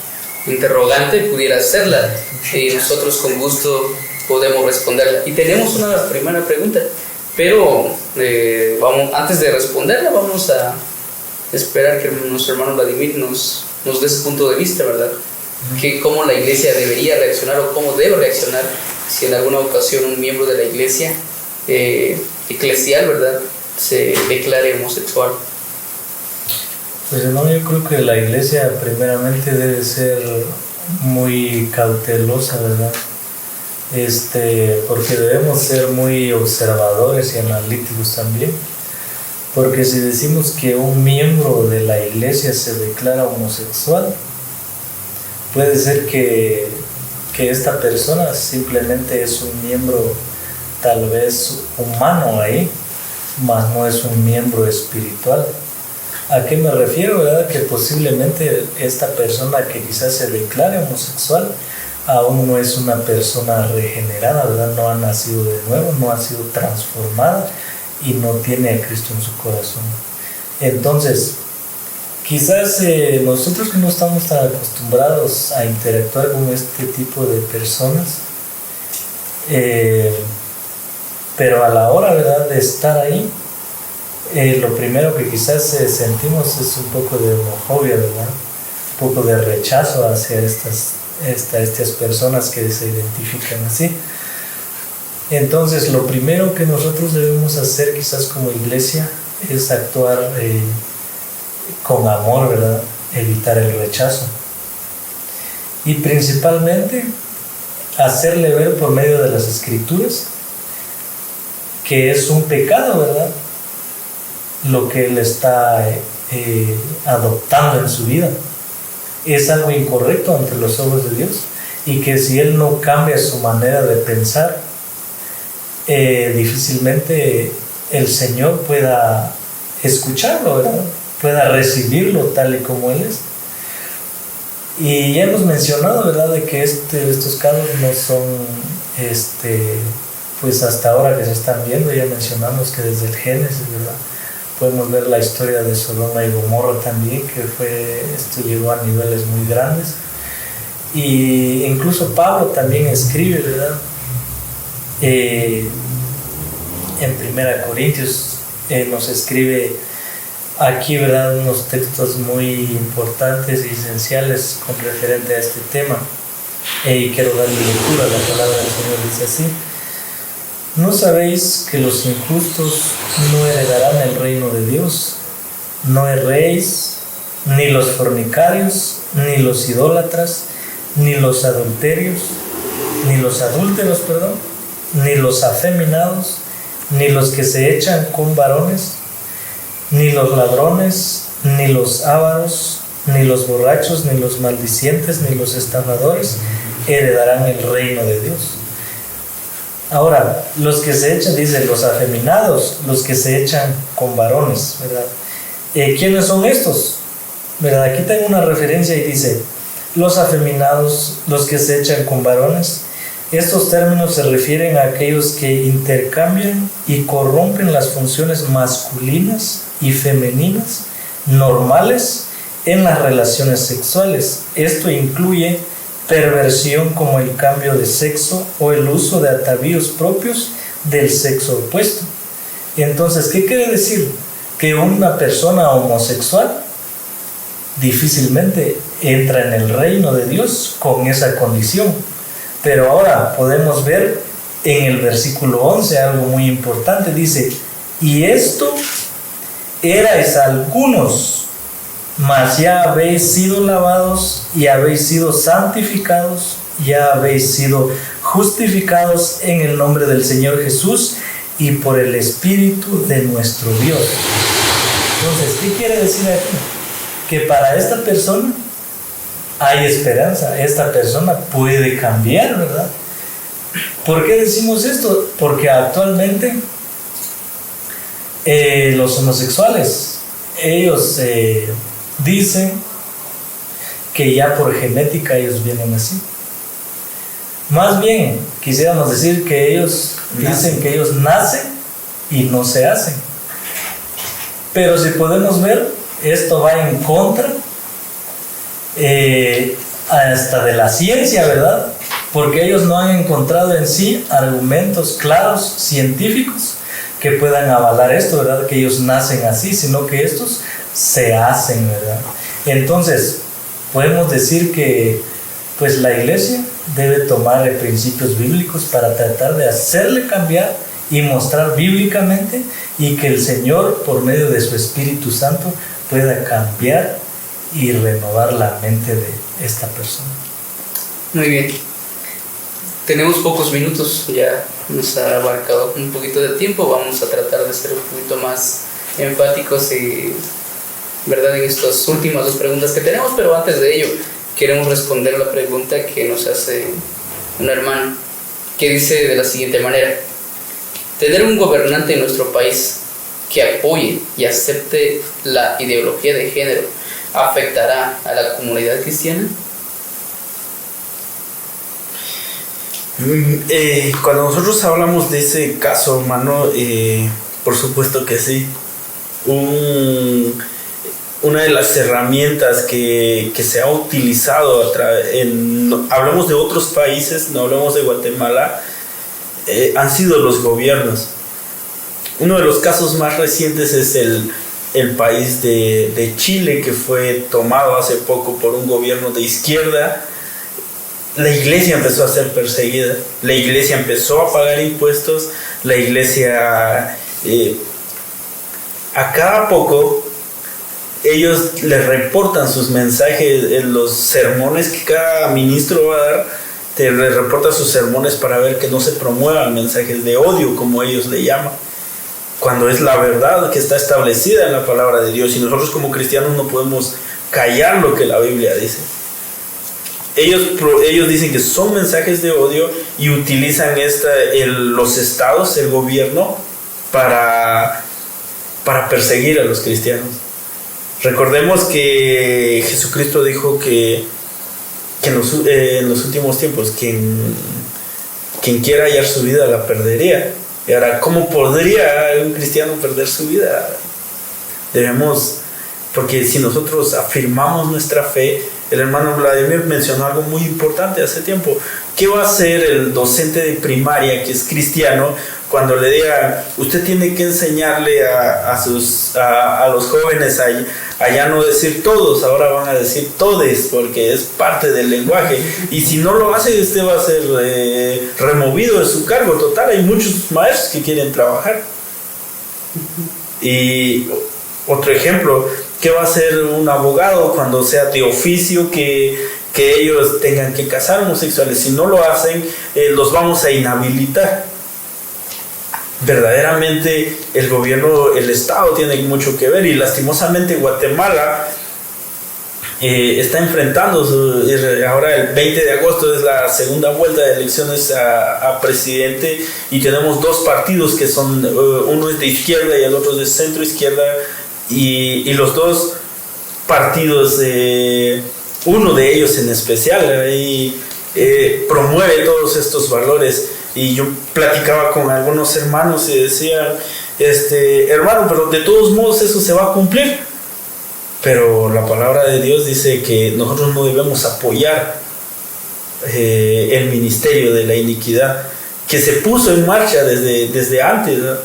interrogante pudiera hacerla y nosotros con gusto podemos responderla. Y tenemos una primera pregunta, pero antes de responderla vamos a esperar que nuestro hermano Vladimir nos dé su punto de vista, ¿verdad? Que cómo la iglesia debería reaccionar o cómo debe reaccionar si en alguna ocasión un miembro de la iglesia eclesial, ¿verdad?, se declare homosexual. Pues no, yo creo que la iglesia primeramente debe ser muy cautelosa, ¿verdad? Porque debemos ser muy observadores y analíticos también. Porque si decimos que un miembro de la iglesia se declara homosexual, puede ser que esta persona simplemente es un miembro tal vez humano ahí, mas no es un miembro espiritual. ¿A qué me refiero, verdad? Que posiblemente esta persona que quizás se declare homosexual aún no es una persona regenerada, ¿verdad? No ha nacido de nuevo, no ha sido transformada y no tiene a Cristo en su corazón. Entonces, quizás nosotros que no estamos tan acostumbrados a interactuar con este tipo de personas, pero a la hora, ¿verdad?, de estar ahí, lo primero que quizás sentimos es un poco de homofobia, ¿verdad? Un poco de rechazo hacia estas personas que se identifican así. Entonces, lo primero que nosotros debemos hacer quizás como iglesia es actuar con amor, ¿verdad? Evitar el rechazo. Y principalmente hacerle ver por medio de las Escrituras que es un pecado, ¿verdad?, lo que él está adoptando en su vida. Es algo incorrecto ante los ojos de Dios y que si él no cambia su manera de pensar, difícilmente el Señor pueda escucharlo, ¿verdad?, pueda recibirlo tal y como él es. Y ya hemos mencionado, ¿verdad?, de que estos casos no son pues hasta ahora que se están viendo. Ya mencionamos que desde el Génesis, ¿verdad?, podemos ver la historia de Sodoma y Gomorra también, que esto llegó a niveles muy grandes. Y incluso Pablo también escribe, ¿verdad?, en 1 Corintios nos escribe aquí, ¿verdad?, unos textos muy importantes y esenciales con referente a este tema. Y quiero darle lectura. La palabra del Señor dice así: ¿no sabéis que los injustos no heredarán el reino de Dios? No erréis, ni los fornicarios, ni los idólatras, ni los adúlteros, ni los afeminados, ni los que se echan con varones, ni los ladrones, ni los ávaros, ni los borrachos, ni los maldicientes, ni los estafadores heredarán el reino de Dios. Ahora, los que se echan, dice, los afeminados, los que se echan con varones, ¿verdad? ¿Quiénes son estos? ¿Verdad? Aquí tengo una referencia y dice, los afeminados, los que se echan con varones. Estos términos se refieren a aquellos que intercambian y corrompen las funciones masculinas y femeninas normales en las relaciones sexuales. Esto incluye perversión como el cambio de sexo o el uso de atavíos propios del sexo opuesto. Entonces, ¿qué quiere decir? Que una persona homosexual difícilmente entra en el reino de Dios con esa condición. Pero ahora podemos ver en el versículo 11 algo muy importante. Dice, y esto erais algunos, mas ya habéis sido lavados y habéis sido santificados, ya habéis sido justificados en el nombre del Señor Jesús y por el Espíritu de nuestro Dios. Entonces, ¿qué quiere decir aquí? Que para esta persona hay esperanza, esta persona puede cambiar, ¿verdad? ¿Por qué decimos esto? Porque actualmente los homosexuales, ellos dicen que ya por genética ellos vienen así. Más bien, quisiéramos decir que ellos dicen que ellos nacen y no se hacen. Pero si podemos ver, esto va en contra hasta de la ciencia, ¿verdad? Porque ellos no han encontrado en sí argumentos claros, científicos, que puedan avalar esto, ¿verdad? Que ellos nacen así, sino que estos se hacen, ¿verdad? Entonces, podemos decir que pues la iglesia debe tomar principios bíblicos para tratar de hacerle cambiar y mostrar bíblicamente, y que el Señor, por medio de su Espíritu Santo, pueda cambiar y renovar la mente de esta persona. Muy bien. Tenemos pocos minutos, ya nos ha abarcado un poquito de tiempo. Vamos a tratar de ser un poquito más enfáticos y, ¿verdad?, en estas últimas dos preguntas que tenemos, pero antes de ello queremos responder la pregunta que nos hace un hermano, que dice de la siguiente manera: ¿tener un gobernante en nuestro país que apoye y acepte la ideología de género afectará a la comunidad cristiana? Cuando nosotros hablamos de ese caso, hermano, por supuesto que sí. Una de las herramientas que se ha utilizado, hablamos de otros países, no hablamos de Guatemala, han sido los gobiernos. Uno de los casos más recientes es el país de Chile, que fue tomado hace poco por un gobierno de izquierda. La iglesia empezó a ser perseguida, la iglesia empezó a pagar impuestos, la iglesia a cada poco ellos le reportan sus mensajes en los sermones que cada ministro va a dar, le reporta sus sermones para ver que no se promuevan mensajes de odio, como ellos le llaman, cuando es la verdad que está establecida en la palabra de Dios, y nosotros como cristianos no podemos callar lo que la Biblia dice. Ellos dicen que son mensajes de odio y utilizan los estados, el gobierno, para perseguir a los cristianos. Recordemos que Jesucristo dijo que en los últimos tiempos quien quiera hallar su vida la perdería. Y ahora, ¿cómo podría un cristiano perder su vida? Porque si nosotros afirmamos nuestra fe, el hermano Vladimir mencionó algo muy importante hace tiempo. ¿Qué va a hacer el docente de primaria que es cristiano cuando le diga, usted tiene que enseñarle a los jóvenes a ya no decir todos, ahora van a decir todes, porque es parte del lenguaje, y si no lo hace usted va a ser removido de su cargo? Total, hay muchos maestros que quieren trabajar. Y otro ejemplo, ¿qué va a hacer un abogado cuando sea de oficio que ellos tengan que casar homosexuales? Si no lo hacen, los vamos a inhabilitar. Verdaderamente el gobierno, el Estado tiene mucho que ver, y lastimosamente Guatemala está enfrentando, ahora el 20 de agosto es la segunda vuelta de elecciones a presidente, y tenemos dos partidos que son, uno es de izquierda y el otro es de centro izquierda, y los dos partidos, uno de ellos en especial, promueve todos estos valores. Y yo platicaba con algunos hermanos y decían, hermano, pero de todos modos eso se va a cumplir. Pero la palabra de Dios dice que nosotros no debemos apoyar el ministerio de la iniquidad, que se puso en marcha desde antes, ¿no?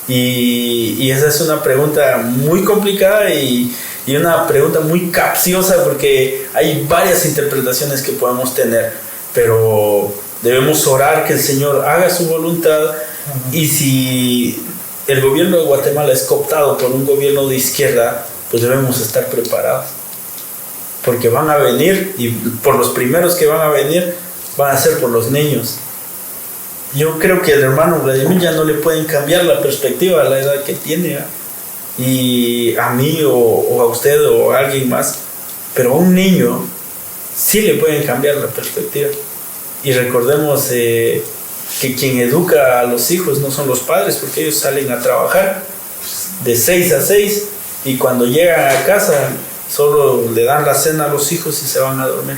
Y esa es una pregunta muy complicada y una pregunta muy capciosa, porque hay varias interpretaciones que podemos tener, pero debemos orar que el Señor haga su voluntad. Y si el gobierno de Guatemala es cooptado por un gobierno de izquierda, pues debemos estar preparados, porque van a venir, y por los primeros que van a venir van a ser por los niños. Yo creo que el hermano Vladimir ya no le pueden cambiar la perspectiva a la edad que tiene, y a mí o a usted o a alguien más, pero a un niño sí le pueden cambiar la perspectiva. Y recordemos que quien educa a los hijos no son los padres, porque ellos salen a trabajar de 6 a 6, y cuando llegan a casa solo le dan la cena a los hijos y se van a dormir.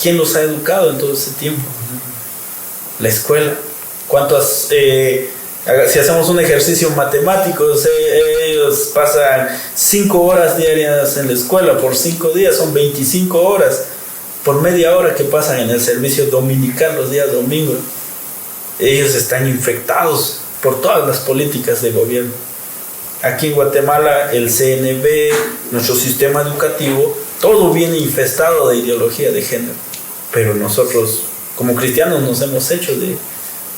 ¿Quién los ha educado en todo ese tiempo? La escuela. ¿Cuántas Si hacemos un ejercicio matemático, ellos pasan 5 horas diarias en la escuela por 5 días, son 25 horas por media hora que pasan en el servicio dominical los días domingos. Ellos están infectados por todas las políticas de gobierno. Aquí en Guatemala, el CNB, nuestro sistema educativo, todo viene infestado de ideología de género. Pero nosotros, como cristianos, nos hemos hecho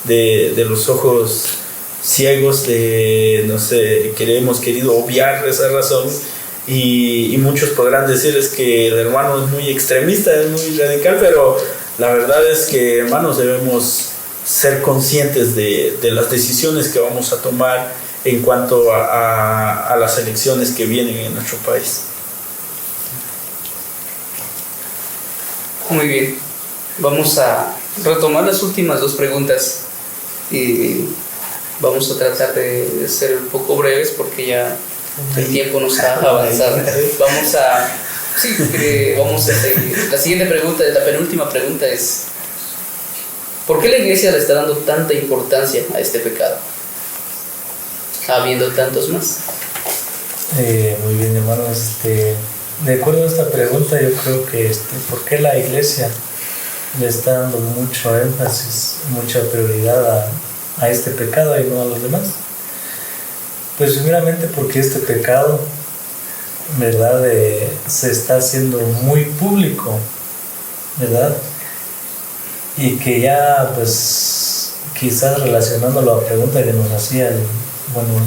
de los ojos ciegos, que hemos querido obviar esa razón. Y muchos podrán decirles que el hermano es muy extremista, es muy radical, pero la verdad es que, hermanos, debemos ser conscientes de las decisiones que vamos a tomar en cuanto a las elecciones que vienen en nuestro país. Muy bien, vamos a retomar las últimas 2 preguntas y vamos a tratar de ser un poco breves porque ya el tiempo nos ha avanzado. Vamos a seguir. La siguiente pregunta, la penúltima pregunta es: ¿por qué la iglesia le está dando tanta importancia a este pecado, habiendo tantos más? Muy bien, hermanos. De acuerdo a esta pregunta, yo creo que ¿por qué la iglesia le está dando mucho énfasis, mucha prioridad a este pecado y no a los demás? Pues primeramente porque este pecado, ¿verdad?, se está haciendo muy público, ¿verdad? Y que ya, pues, quizás relacionándolo a la pregunta que nos hacía,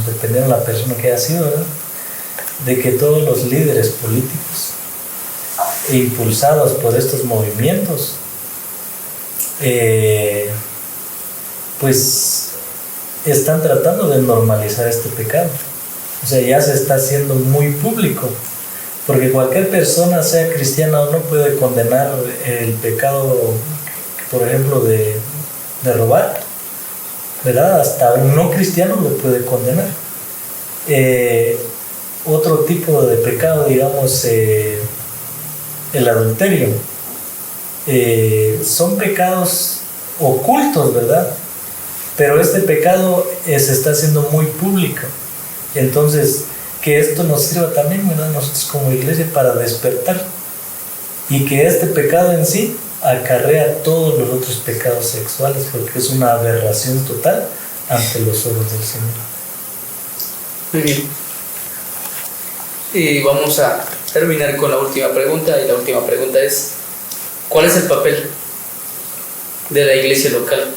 dependiendo de la persona que haya sido, ¿verdad?, de que todos los líderes políticos impulsados por estos movimientos, pues están tratando de normalizar este pecado. O sea, ya se está haciendo muy público, porque cualquier persona, sea cristiana o no, puede condenar el pecado, por ejemplo, de robar, ¿verdad? Hasta un no cristiano lo puede condenar. Otro tipo de pecado, digamos, el adulterio, son pecados ocultos, ¿verdad? Pero este pecado se está haciendo muy público. Entonces, que esto nos sirva también, ¿verdad?, nosotros como iglesia, para despertar, y que este pecado en sí acarrea todos los otros pecados sexuales, porque es una aberración total ante los ojos del Señor. Muy bien. Y vamos a terminar con la última pregunta, y la última pregunta es: ¿cuál es el papel de la iglesia local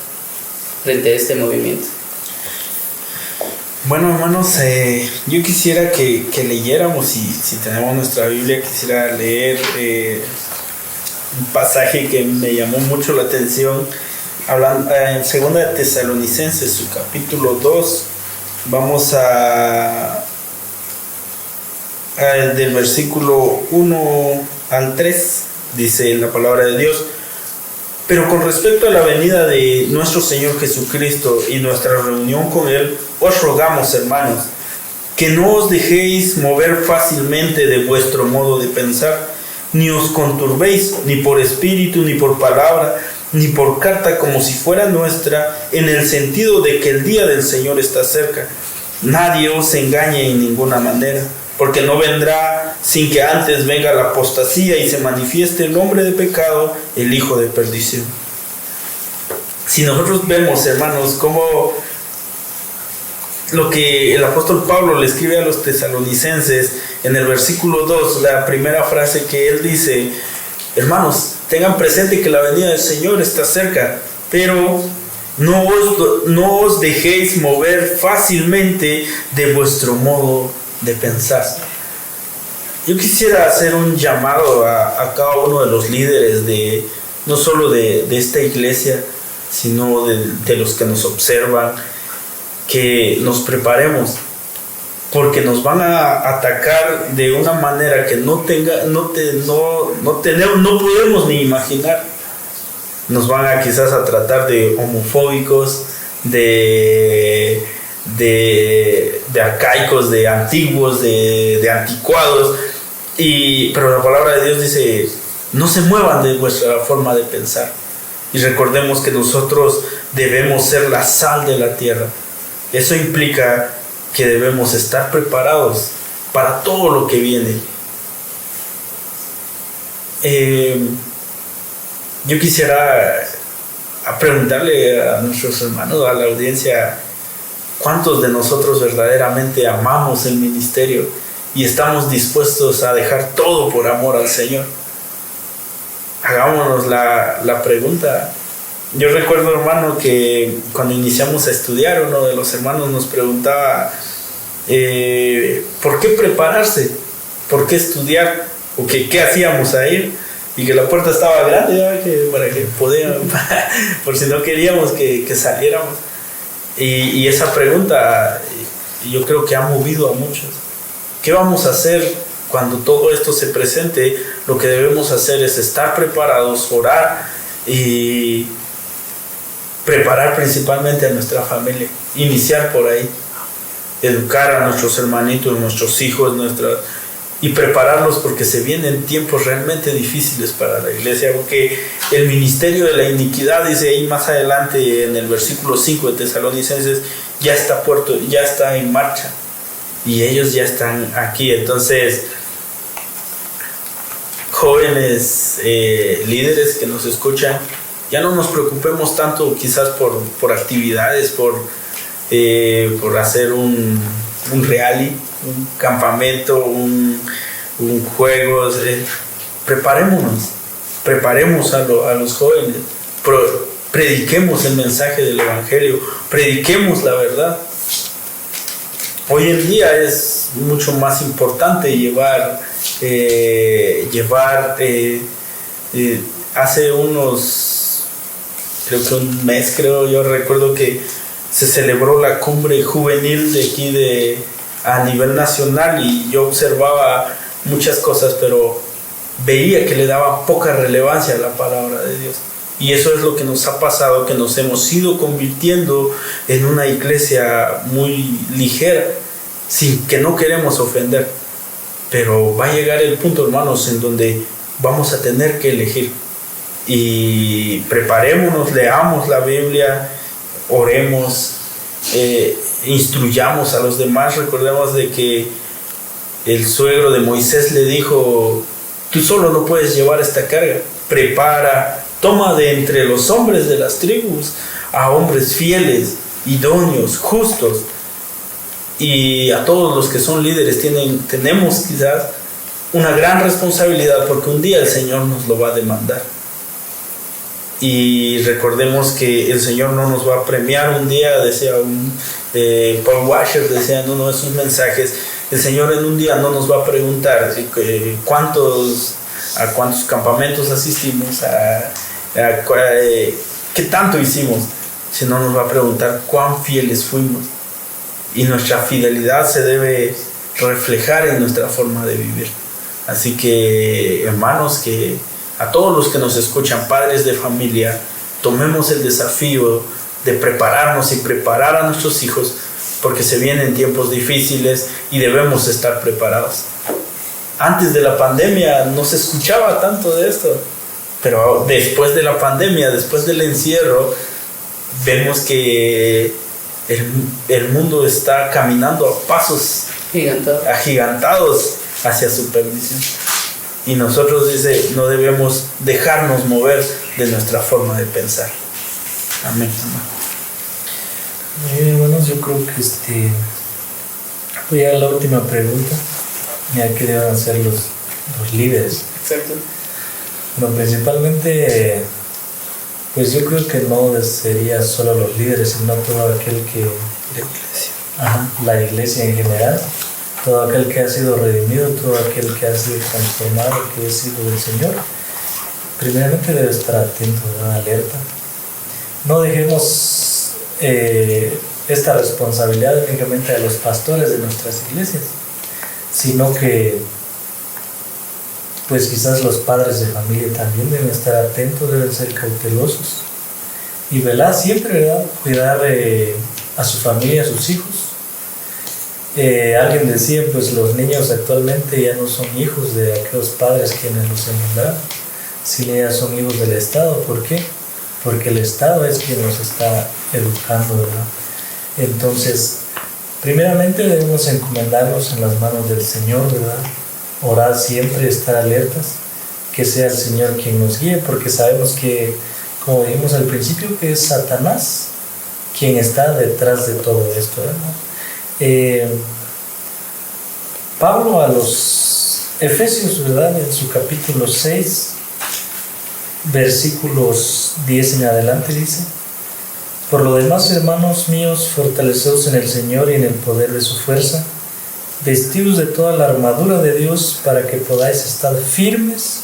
frente a este movimiento? Bueno, hermanos, yo quisiera que leyéramos, si tenemos nuestra Biblia, quisiera leer un pasaje que me llamó mucho la atención, hablando en 2 de Tesalonicenses, su capítulo 2, vamos del versículo 1 al 3, dice la palabra de Dios: pero con respecto a la venida de nuestro Señor Jesucristo y nuestra reunión con Él, os rogamos, hermanos, que no os dejéis mover fácilmente de vuestro modo de pensar, ni os conturbéis, ni por espíritu, ni por palabra, ni por carta como si fuera nuestra, en el sentido de que el día del Señor está cerca. Nadie os engañe en ninguna manera, porque no vendrá sin que antes venga la apostasía y se manifieste el hombre de pecado, el hijo de perdición. Si nosotros vemos, hermanos, cómo lo que el apóstol Pablo le escribe a los tesalonicenses en el versículo 2, la primera frase que él dice: hermanos, tengan presente que la venida del Señor está cerca, pero no os dejéis mover fácilmente de vuestro modo de pensar. Yo quisiera hacer un llamado a cada uno de los líderes, no solo de esta iglesia, sino de los que nos observan, que nos preparemos, porque nos van a atacar de una manera que no podemos ni imaginar. Nos van quizás a tratar de homofóbicos, de arcaicos, de antiguos, de anticuados, pero la palabra de Dios dice: no se muevan de vuestra forma de pensar. Y recordemos que nosotros debemos ser la sal de la tierra. Eso implica que debemos estar preparados para todo lo que viene. Yo quisiera preguntarle a nuestros hermanos, a la audiencia, ¿cuántos de nosotros verdaderamente amamos el ministerio y estamos dispuestos a dejar todo por amor al Señor? Hagámonos la pregunta. Yo recuerdo, hermano, que cuando iniciamos a estudiar, uno de los hermanos nos preguntaba ¿por qué prepararse? ¿Por qué estudiar? ¿O qué hacíamos ahí? Y que la puerta estaba grande, para que podíamos, por si no queríamos que saliéramos. Y esa pregunta yo creo que ha movido a muchos. ¿Qué vamos a hacer cuando todo esto se presente? Lo que debemos hacer es estar preparados, orar y preparar principalmente a nuestra familia, iniciar por ahí, educar a nuestros hermanitos, nuestros hijos, y prepararlos, porque se vienen tiempos realmente difíciles para la iglesia, porque el ministerio de la iniquidad, dice ahí más adelante en el versículo 5 de Tesalonicenses, ya está en marcha, y ellos ya están aquí. Entonces, jóvenes líderes que nos escuchan, ya no nos preocupemos tanto quizás por actividades, por hacer un rally, un campamento, un juego. Preparemos a los jóvenes, prediquemos el mensaje del Evangelio, prediquemos la verdad. Hoy en día es mucho más importante llevar hace creo que un mes, yo recuerdo que se celebró la cumbre juvenil de aquí a nivel nacional, y yo observaba muchas cosas, pero veía que le daban poca relevancia a la palabra de Dios. Y eso es lo que nos ha pasado, que nos hemos ido convirtiendo en una iglesia muy ligera, sin que no queremos ofender. Pero va a llegar el punto, hermanos, en donde vamos a tener que elegir. Y preparémonos, leamos la Biblia, oremos, instruyamos a los demás. Recordemos de que el suegro de Moisés le dijo: tú solo no puedes llevar esta carga, prepara, toma de entre los hombres de las tribus a hombres fieles, idóneos, justos. Y a todos los que son líderes tenemos quizás una gran responsabilidad, porque un día el Señor nos lo va a demandar. Y recordemos que el Señor no nos va a premiar un día, decía Paul Washer, decía en uno de sus mensajes, el Señor en un día no nos va a preguntar a cuántos campamentos asistimos, qué tanto hicimos, sino nos va a preguntar cuán fieles fuimos. Y nuestra fidelidad se debe reflejar en nuestra forma de vivir. Así que, hermanos, que a todos los que nos escuchan, padres de familia, tomemos el desafío de prepararnos y preparar a nuestros hijos, porque se vienen tiempos difíciles y debemos estar preparados. Antes de la pandemia no se escuchaba tanto de esto, pero después de la pandemia, después del encierro, vemos que el mundo está caminando a pasos agigantados hacia su perdición. Y nosotros, no debemos dejarnos mover de nuestra forma de pensar. Amén. Muy bien, hermanos, yo creo que voy a la última pregunta, ya que deben ser los líderes. Exacto. Bueno, principalmente, pues yo creo que no sería solo los líderes, sino todo aquel que... la iglesia en general, todo aquel que ha sido redimido, todo aquel que ha sido transformado, que es hijo del Señor. Primeramente debe estar atento, alerta. No dejemos esta responsabilidad únicamente a los pastores de nuestras iglesias, sino que pues quizás los padres de familia también deben estar atentos, deben ser cautelosos y velar siempre, ¿verdad? Cuidar a su familia, a sus hijos. Alguien decía, pues los niños actualmente ya no son hijos de aquellos padres quienes los engendraron, sino ya son hijos del Estado. ¿Por qué? Porque el Estado es quien nos está educando, ¿verdad? Entonces, primeramente debemos encomendarnos en las manos del Señor, ¿verdad? Orar siempre, estar alertas, que sea el Señor quien nos guíe, porque sabemos que, como dijimos al principio, que es Satanás quien está detrás de todo esto, ¿verdad? Pablo a los Efesios, ¿verdad? En su capítulo 6, versículos 10 en adelante dice: por lo demás, hermanos míos, fortaleceos en el Señor y en el poder de su fuerza, vestidos de toda la armadura de Dios para que podáis estar firmes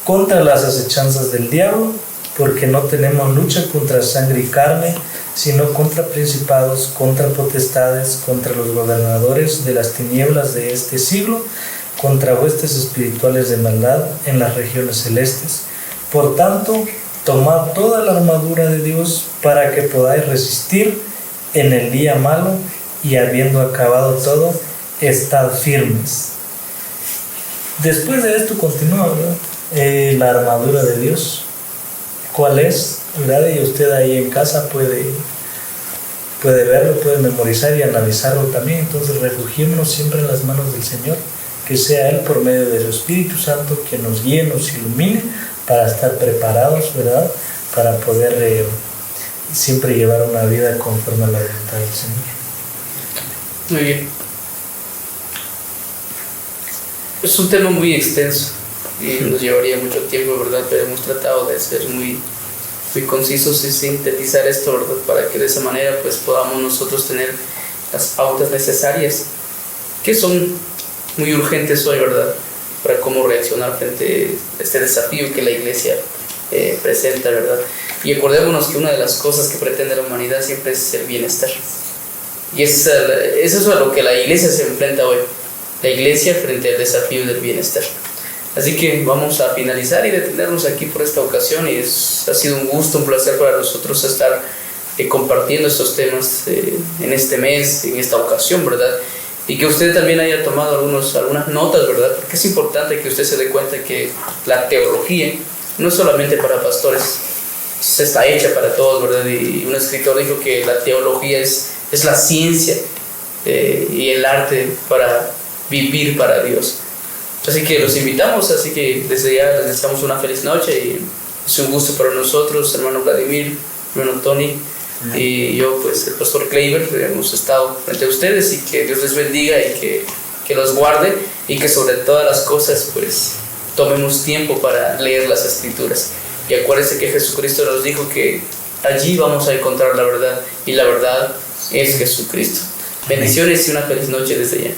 contra las acechanzas del diablo, porque no tenemos lucha contra sangre y carne, sino contra principados, contra potestades, contra los gobernadores de las tinieblas de este siglo, contra huestes espirituales de maldad en las regiones celestes. Por tanto, tomad toda la armadura de Dios para que podáis resistir en el día malo, y habiendo acabado todo, estad firmes. Después de esto continúa, ¿verdad? La armadura de Dios. ¿Cuál es? ¿Verdad? Y usted ahí en casa puede verlo, puede memorizar y analizarlo también. Entonces refugiémonos siempre en las manos del Señor, que sea Él por medio de su Espíritu Santo que nos guíe, nos ilumine para estar preparados, ¿verdad? Para poder siempre llevar una vida conforme a la voluntad del Señor. Muy bien. Es un tema muy extenso y nos llevaría mucho tiempo, ¿verdad? Pero hemos tratado de ser muy concisos y sintetizar esto, ¿verdad? Para que de esa manera pues podamos nosotros tener las pautas necesarias que son muy urgentes hoy, ¿verdad? Para cómo reaccionar frente a este desafío que la iglesia presenta, ¿verdad? Y acordémonos que una de las cosas que pretende la humanidad siempre es el bienestar. Y es eso a lo que la iglesia se enfrenta hoy. La iglesia frente al desafío del bienestar. Así que vamos a finalizar y detenernos aquí por esta ocasión, y ha sido un gusto, un placer para nosotros estar compartiendo estos temas en este mes, en esta ocasión, ¿verdad? Y que usted también haya tomado algunas notas, ¿verdad? Porque es importante que usted se dé cuenta que la teología no es solamente para pastores, está hecha para todos, ¿verdad? Y un escritor dijo que la teología es la ciencia y el arte para vivir para Dios. Así que los invitamos, así que desde ya les deseamos una feliz noche, y es un gusto para nosotros, hermano Vladimir, hermano Tony y yo, pues el pastor Kleiber, hemos estado frente a ustedes, y que Dios les bendiga y que los guarde, y que sobre todas las cosas pues tomemos tiempo para leer las Escrituras. Y acuérdense que Jesucristo nos dijo que allí vamos a encontrar la verdad, y la verdad es Jesucristo. Bendiciones y una feliz noche desde ya.